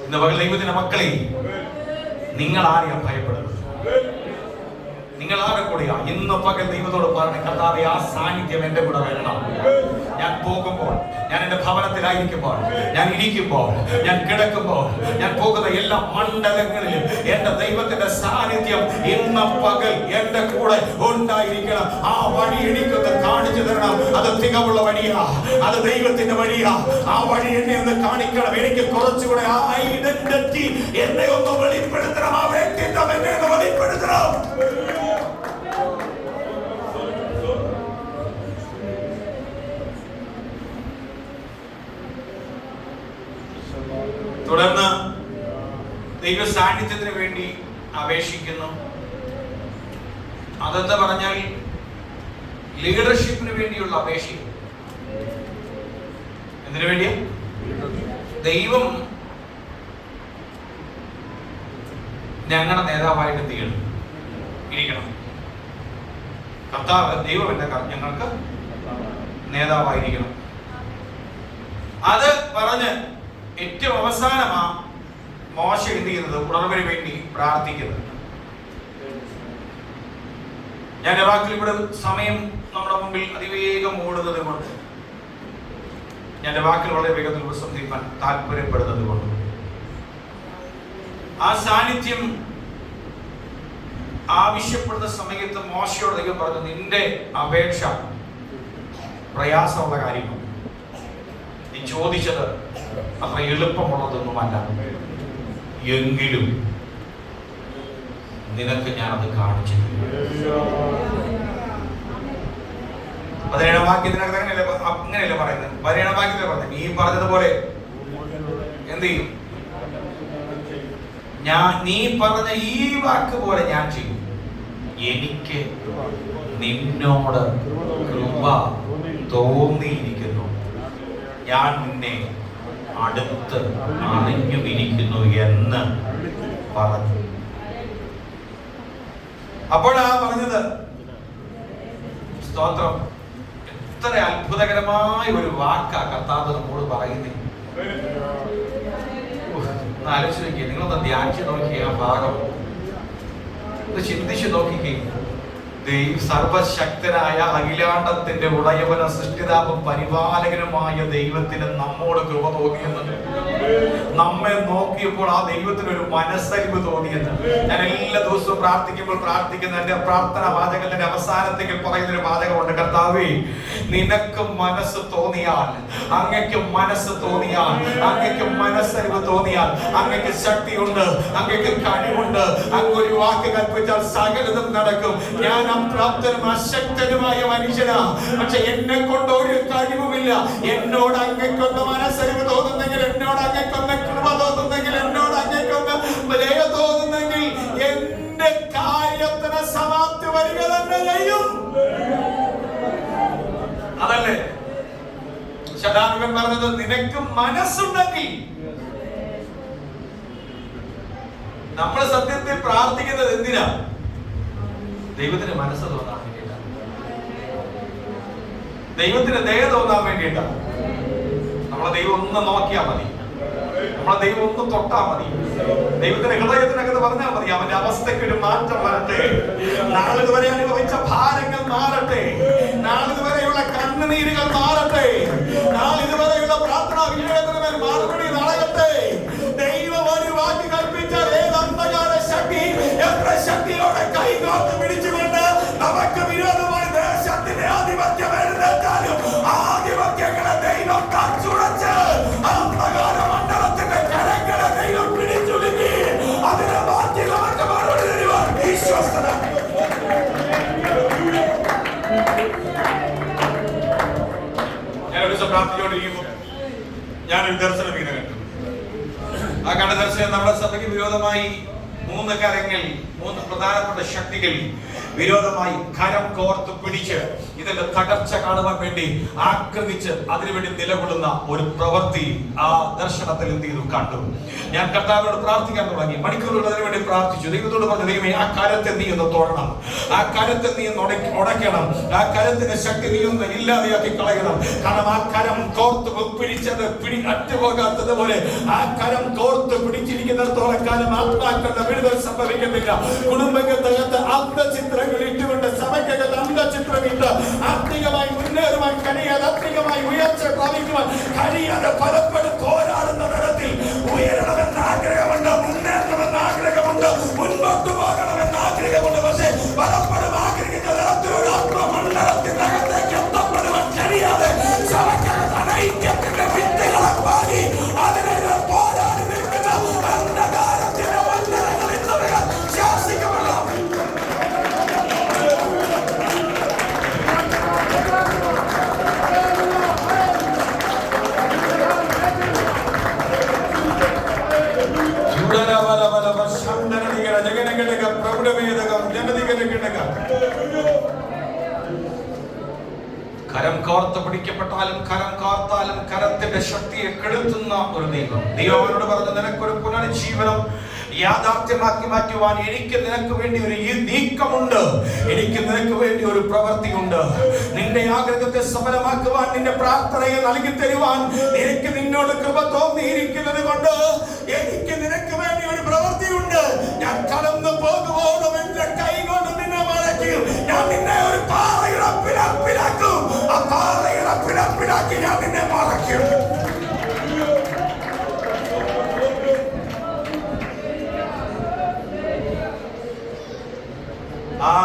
ഇന്ന് പകൽ ദൈവത്തിന്റെ മക്കളെ, നിങ്ങൾ ആരെയാ ഭയപ്പെടുന്നത്? നിങ്ങൾ ആരുടെ കൂടെയാ? ഇന്ന് പകൽ ദൈവത്തോട് പറഞ്ഞ കർത്താവേ, ആ സാന്നിധ്യം എന്റെ കൂടെ വരണം. ഞാൻ പോകുമ്പോൾ, ഞാൻ എന്റെ ഭവനത്തിലായിരിക്കുമ്പോൾ, ഞാൻ ഇരിക്കുമ്പോൾ, ഞാൻ കിടക്കുമ്പോൾ, ഞാൻ പോകുന്ന എല്ലാ മണ്ഡലങ്ങളിലും എന്റെ ദൈവത്തിന്റെ സാന്നിധ്യം ഇന്ന് പകൽ എന്റെ കൂടെ ഉണ്ടായിരിക്കണം. ആ വഴി എനിക്കൊന്ന് കാണിച്ചു തരണം. അത് തികവുള്ള വഴിയാ, അത് ദൈവത്തിന്റെ വഴിയാ. ആ വഴി എന്നെ ഒന്ന് കാണിക്കണം. എനിക്ക് കുറച്ചുകൂടെ ആ ഐഡന്റിറ്റി എന്നെ ഒന്ന് വെളിപ്പെടുത്തണം. ആ വ്യക്തിത്വം എന്നെ ഒന്ന് വെളിപ്പെടുത്തണം. തുടർന്ന് ദൈവ സാന്നിധ്യത്തിന് വേണ്ടി അപേക്ഷിക്കുന്നു. അതെന്താ പറഞ്ഞാൽ ലീഡർഷിപ്പിന് വേണ്ടിയുള്ള അപേക്ഷ. എന്തിനു വേണ്ടിയാ? ദൈവം ഞങ്ങളുടെ നേതാവായിട്ട് ഇരിക്കണം. കർത്താവ് ദൈവം എന്റെ ഞങ്ങൾക്ക് നേതാവായിരിക്കണം. അത് പറഞ്ഞ് ഏറ്റവും അവസാനമാ മോശ എന്ത് ചെയ്യുന്നത്? ഉണർവിന് വേണ്ടി പ്രാർത്ഥിക്കുന്നത്. ഞാൻ വാക്കിൽ ഇവിടെ സമയം നമ്മുടെ മുമ്പിൽ അതിവേഗം ഓടുന്നത് കൊണ്ട് ഞാൻ വാക്കിൽ വളരെ വേഗത്തിൽ ഉപസംഹരിക്കാൻ താല്പര്യപ്പെടുന്നത് കൊണ്ട് ആ സാന്നിധ്യം ആവശ്യപ്പെടുന്ന സമയത്ത് മോശയോട് ദൈവം പറഞ്ഞു, നിന്റെ അപേക്ഷ പ്രയാസമുള്ള കാര്യമാണ്. നീ ചോദിച്ചത് അത്ര എളുപ്പമുള്ളതൊന്നുമല്ല. എങ്കിലും നിനക്ക് ഞാനത് കാണിച്ചു. 17-ാം വാക്യത്തിനകത്ത് അങ്ങനെയല്ല പറയുന്നത്. 17-ാം വാക്യത്തിൽ പറഞ്ഞത്, നീ പറഞ്ഞതുപോലെ എന്ത് ചെയ്യും? നീ പറഞ്ഞ ഈ വാക്ക് പോലെ ഞാൻ ചെയ്യും. എനിക്ക് നിന്നോട് കൃപ തോന്നിയിരിക്കുന്നു. ഞാൻ നിന്നെ അടുത്ത് അറിഞ്ഞുമിരിക്കുന്നു എന്ന് പറഞ്ഞു. അപ്പോഴാ പറഞ്ഞത്, സ്തോത്രം, എത്ര അത്ഭുതകരമായ ഒരു വാക്കാ കർത്താവ് നമ്മോട് പറയുന്നത്. ഒന്ന് ആലോചിച്ച് നോക്കിയേ, നിങ്ങളൊന്ന് ധ്യാനിച്ച് നോക്കിയ ആ ഭാഗം ഒന്ന് ചിന്തിച്ച് നോക്കിക്കേ. സർവശക്തനായ അഖിലാണ്ടത്തിന്റെ ഉടയവനും സൃഷ്ടിതാവും പരിപാലകനുമായ ദൈവത്തിന് നമ്മോട് കൃപ തോന്നിയെന്ന്, നമ്മെ നോക്കിയപ്പോൾ ആ ദൈവത്തിന് ഒരു മനസ്സലിവ് തോന്നിയെന്ന്. ഞാൻ എല്ലാ ദിവസവും പ്രാർത്ഥിക്കുമ്പോൾ പ്രാർത്ഥിക്കുന്ന എന്റെ പ്രാർത്ഥന വാചകത്തിന്റെ അവസാനത്തേക്ക് പറയുന്ന ഒരു വാചകമുണ്ട്, കർത്താവേ, നിനക്ക് മനസ്സ് തോന്നിയാൽ, അങ്ങയ്ക്ക് മനസ്സ് തോന്നിയാൽ, അങ്ങയ്ക്ക് മനസ്സലിവ് തോന്നിയാൽ, അങ്ങയ്ക്ക് ശക്തിയുണ്ട്, അങ്ങയ്ക്ക് കഴിവുണ്ട്. അങ്ങ് ഒരു വാക്ക് കൽപ്പിച്ചാൽ സകലതും നടക്കും. ഞാൻ അപ്രാപ്തനും അശക്തനുമായ മനുഷ്യനാ, പക്ഷെ എന്നെ കൊണ്ട് ഒരു കഴിവുമില്ല. എന്നോട് അങ്ങയ്ക്കൊന്ന് മനസ്സലിവ് തോന്നുന്നെങ്കിൽ, എന്നോട് അങ്ങയ്ക്കൊന്ന് കൃപ തോന്നുന്നെങ്കിൽ, എന്നോട് അങ്ങയ്ക്കൊന്ന് ദയ തോന്നുന്നെങ്കിൽ എന്റെ കാര്യത്തിന് സമാപ്തി വരിക തന്നെ ചെയ്യും. അതല്ലേ ശതാനവൻ പറഞ്ഞത്, നിനക്ക് മനസ്സുണ്ടെങ്കിൽ. നമ്മൾ സത്യത്തിൽ പ്രാർത്ഥിക്കുന്നത് എന്തിനാ? ദൈവത്തിന് മനസ്സ് തോന്നാൻ വേണ്ടിയിട്ടാണ്, ദൈവത്തിന് ദയ തോന്നാൻ വേണ്ടിയിട്ടാണ്. നമ്മളെ ദൈവം ഒന്ന് നോക്കിയാൽ മതി, നമ്മളെ ദൈവം ഒന്ന് തൊട്ടാ മതി, ദൈവത്തിന്റെ ഹൃദയത്തിനകത്ത് പറഞ്ഞാൽ മതി, അവന്റെ അവസ്ഥയ്ക്ക് ഒരു മാറ്റം വരട്ടെ. നാളിതുവരെ അനുഭവിച്ച ഭാരങ്ങൾ മാറട്ടെ, നാളിതുവരെയുള്ള കണ്ണുനീരുകൾ മാറട്ടെ, നാളിതുവരെയുള്ള പ്രാർത്ഥനാ വിഷയത്തിന് മറുപടി നടക്കട്ടെ. ദൈവം ഒരു വാക്ക് കൽപ്പിച്ചാൽ ഏത് അന്ധകാര ശക്തി എത്ര ശക്തിയോടെ കൈകോർത്ത് പിടിച്ചുകൊണ്ട് നമുക്ക് വിരോധമായി ദേശത്തിന്റെ ആധിപത്യം എഴുന്നേറ്റാലും ആധിപത്യങ്ങളെ ദൈവം കച്ചുടച്ച് അന്ധകാര മണ്ഡലത്തിന്റെ കരങ്ങളെ ദൈവം പിടിച്ചുലുക്കി അതിനെ മാറ്റി നമുക്ക് മറുപടി തരുവാൻ വിശ്വസ്തത. ഞാനൊരു പ്രാർത്ഥിച്ചുകൊണ്ടിരിക്കുമ്പോൾ ഞാനൊരു ദർശനം ഇങ്ങനെ കണ്ടു. ആ കണ്ട ദർശനം നമ്മുടെ സഭയ്ക്ക് വിരോധമായി മൂന്ന് കരങ്ങൾ, മൂന്ന് പ്രധാനപ്പെട്ട ശക്തികൾ വിരോധമായി കരം കോർത്ത് പിടിച്ച് ഇതിന്റെ തകർച്ച കാണുവാൻ വേണ്ടി ആഗ്രഹിച്ച് അതിനുവേണ്ടി നിലകൊള്ളുന്ന ഒരു പ്രവൃത്തി ആ ദർശനത്തിൽ എന്ത് ചെയ്തു കണ്ടു. ഞാൻ കർത്താവിനോട് പ്രാർത്ഥിക്കാൻ തുടങ്ങി. മണിക്കൂറുകൾ അതിനുവേണ്ടി പ്രാർത്ഥിച്ചു. ദൈവത്തോട് പറഞ്ഞു, ദൈവമേ, ആ കരത്തെ നീ ഒന്ന് തൊടണം, ആ കരത്തെ നീ ഒന്ന് ഉടയ്ക്കണം, ആ കരത്തിന്റെ ശക്തി നീ ഒന്ന് ഇല്ലാതെയാക്കി കളയണം. കാരണം ആ കരം കോർത്ത് പിടിച്ചത് അറ്റുപോകാത്തത് പോലെ ആ കരം കോർത്ത് പിടിച്ചിരിക്കുന്നിടത്തോളം കാലം ആത്മാക്കളുടെ വിടുതൽ സംഭവിക്കുന്നില്ല. കുടുംബങ്ങൾക്കകത്ത് അന്ധചിത്രങ്ങൾ ഇട്ടുകൊണ്ട്, സഭയ്ക്കകത്ത് അന്ധചിത്രമിട്ട് ആത്മീയമായി മുന്നേറുവാൻ കഴിയാതെ, ആത്മീയമായി ഉയർച്ച പ്രാപിക്കുവാൻ കഴിയാതെ പലപ്പോഴും പോരാടുന്ന തരത്തിൽ ഉയരണമെന്ന് ആഗ്രഹമുണ്ട്, മുന്നേറണമെന്ന് ആഗ്രഹമുണ്ട്, മുൻപോട്ട് പോകണമെന്ന് ആഗ്രഹമുണ്ട്. പക്ഷേ പലപ്പോഴും ആഗ്രഹിക്കുന്ന തരത്തിലൊരു ആത്മമണ്ഡലത്തിനകത്തേക്ക് എത്തപ്പെടുവാൻ കഴിയാതെ സഭയ്ക്കകത്ത് അനൈക്യത്തിന്റെ വിത്തുകളെ പാകി അതിനെതിരെ പോരാടി നിൽക്കുന്ന അന്ധകാരത്തിന്റെ വഞ്ചനകൾ ഇന്നവകൾ ശാസിക്കപ്പെടണം. കരം കോർത്ത് പിടിക്കപ്പെട്ടാലും കരം കോർത്താലും കരത്തിന്റെ ശക്തിയെ കെടുത്തുന്ന ഒരു ദൈവം. ദൈവനോട് പറഞ്ഞു, നിനക്കൊരു പുനരുജ്ജീവനം യാഥാർത്ഥ്യമാക്കി മാറ്റുവാൻ എനിക്ക് നിനക്ക് വേണ്ടി ഒരു നീക്കമുണ്ട്, എനിക്ക് നിനക്ക് വേണ്ടി ഒരു പ്രവൃത്തിയുണ്ട്. നിന്റെ ആഗ്രഹത്തെ സഫലമാക്കുവാൻ, നിന്റെ പ്രാർത്ഥനയെ നൽകി തരുവാൻ എനിക്ക് നിന്നോട് കൃപ തോന്നിയിരിക്കുന്നത് കൊണ്ട് എനിക്ക് നിനക്ക് വേണ്ടി ഒരു പ്രവൃത്തിയുണ്ട്. ഞാൻ കടന്നു പോകുവോളും എന്റെ കൈ കൊണ്ട് നിന്നെ മടക്കി ഞാൻ നിന്നെ ഒരു പാറയുടെ പിളപ്പിലാക്കും. ആ പാറയുടെ പിളപ്പിലാക്കി ഞാൻ നിന്നെ മടക്കും. ആ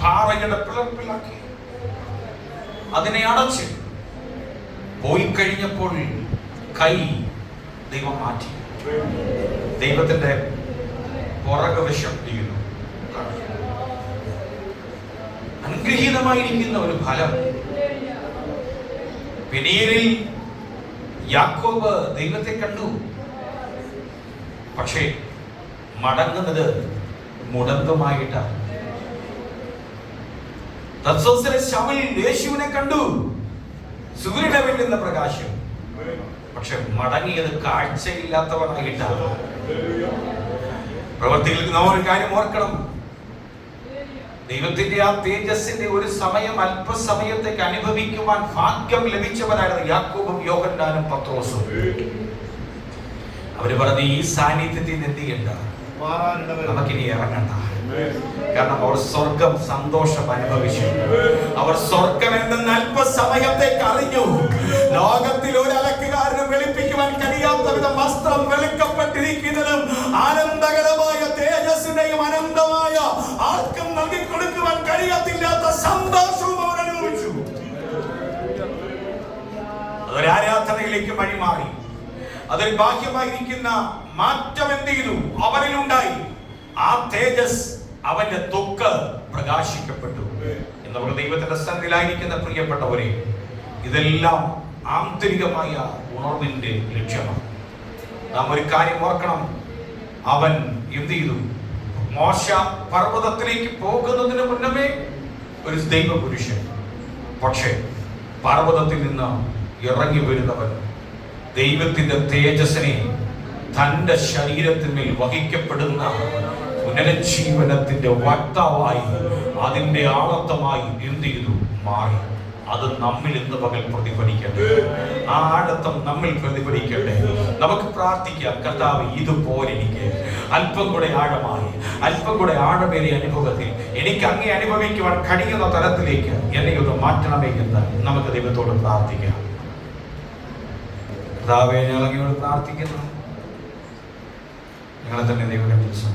പാറയുടെ പിളർപ്പിലാക്കി അതിനെ അടച്ച് പോയി കഴിഞ്ഞപ്പോൾ കൈ ദൈവം മാറ്റി. ദൈവത്തിന്റെ പുറകുവശം ചെയ്യുന്നു. അനുഗ്രഹീതമായിരിക്കുന്ന ഒരു ഫലം. പെനീരിൽ യാക്കോബ് ദൈവത്തെ കണ്ടു, പക്ഷേ മടങ്ങുന്നത് മുടന്തമായിട്ടാണ്. ശൗൽ യേശുവിനെ കണ്ടു, സൂര്യനെ വെല്ലുന്ന പ്രകാശം, പക്ഷെ മടങ്ങിയത് കാഴ്ചയില്ലാത്തവനായിട്ടാണ്. പ്രവൃത്തിയിൽ നാം ഒരു കാര്യം ഓർക്കണം. ദൈവത്തിന്റെ ആ തേജസ്സിന്റെ ഒരു സമയം, അല്പസമയത്തേക്ക് അനുഭവിക്കുവാൻ ഭാഗ്യം ലഭിച്ചവരായിരുന്നു യാക്കോബും യോഹന്നാനും പത്രോസും. അവര് പറഞ്ഞു, ഈ സാന്നിധ്യത്തിൽ നിന്ന് എന്ത് ചെയ്യണ്ട, നമുക്കിനി ഇറങ്ങണ്ട. കാരണം അവർ സ്വർഗം സന്തോഷം അനുഭവിച്ചു. അവർ സ്വർഗം എന്തെന്ന് അല്പസമയത്തേക്ക് അറിഞ്ഞു. ലോകത്തിൽ ഒരു അലക്കുകാരനും വെളുപ്പിക്കുവാൻ കഴിയാത്ത വിധം വസ്ത്രം വെളുക്കപ്പെട്ടിരിക്കുന്നതും ആനന്ദകരമായ തേജസ്സിന്റെയും അനന്തമായ ആർക്കും നൽകിക്കൊടുക്കുവാൻ കഴിയത്തില്ലാത്ത സന്തോഷവും അവർ അനുഭവിച്ചു. അതൊരു ആരാധനയിലേക്ക് വഴിമാറി. അതിൽ ബാഹ്യമായിരിക്കുന്ന മാറ്റം എന്ത് ചെയ്തു? അവരിലുണ്ടായി. ആ തേജസ്, അവന്റെ ത്വക്ക് പ്രകാശിക്കപ്പെട്ടു. നമ്മുടെ ദൈവത്തിന്റെ സന്നിധിയിലായിരിക്കുന്ന പ്രിയപ്പെട്ടവരെ, ഇതെല്ലാം ആന്തരികമായ ഉണർവിന്റെ ലക്ഷ്യമാണ്. നാം ഒരു കാര്യം ഓർക്കണം. അവൻ എന്ത് ചെയ്തു? മോശ പർവ്വതത്തിലേക്ക് പോകുന്നതിന് മുന്നമേ ഒരു ദൈവ പുരുഷൻ, പക്ഷേ പർവ്വതത്തിൽ നിന്ന് ഇറങ്ങി വരുന്നവൻ ദൈവത്തിന്റെ തേജസ്സിനെ തന്റെ ശരീരത്തിന്മേൽ വഹിക്കപ്പെടുന്ന പുനരുജ്ജീവനത്തിന്റെ വക്താവായി, അതിന്റെ ആളത്തമായി എന്ത് ചെയ്തു? മാറി. അത് നമ്മിൽ ഇന്ന് പകൽ പ്രതിഫലിക്കട്ടെ. ആ ആഴത്തം നമ്മിൽ പ്രതിഫലിക്കട്ടെ. നമുക്ക് പ്രാർത്ഥിക്കാം, കർത്താവ്, ഇതുപോലെ എനിക്ക് അല്പം കൂടെ ആഴമായി, അല്പം കൂടെ ആഴമേറിയ അനുഭവത്തിൽ എനിക്ക് അങ്ങേ അനുഭവിക്കുവാൻ കഴിയുന്ന തലത്തിലേക്ക് എന്നെ ഒന്ന് മാറ്റണമേ എന്ന് നമുക്ക് ദൈവത്തോട് പ്രാർത്ഥിക്കാം. കർത്താവേ, ഞങ്ങൾ അങ്ങയോട് പ്രാർത്ഥിക്കുന്നു. ഞങ്ങളെ തന്നെ ദൈവത്തെ ദിവസം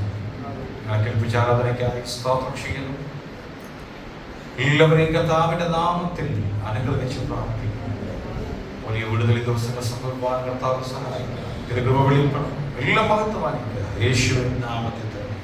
ഞങ്ങൾ കേൾപ്പിച്ച ആരാധനയ്ക്കായി സ്തോത്രം ചെയ്യുന്നു. എല്ലാവരെയും കർത്താവിന്റെ നാമത്തിൽ അനുഗ്രഹിച്ച് പ്രാർത്ഥിക്കുന്നു. വലിയ വിടുതൽ ദിവസങ്ങൾ സംഭവിക്കാൻ കർത്താവ് സഹായിക്കുക. ഇത് കൃപ വെളിപ്പെടണം. എല്ലാ മഹത്വമായിരിക്കുക യേശുവിൻ നാമത്തിൽ തന്നെ.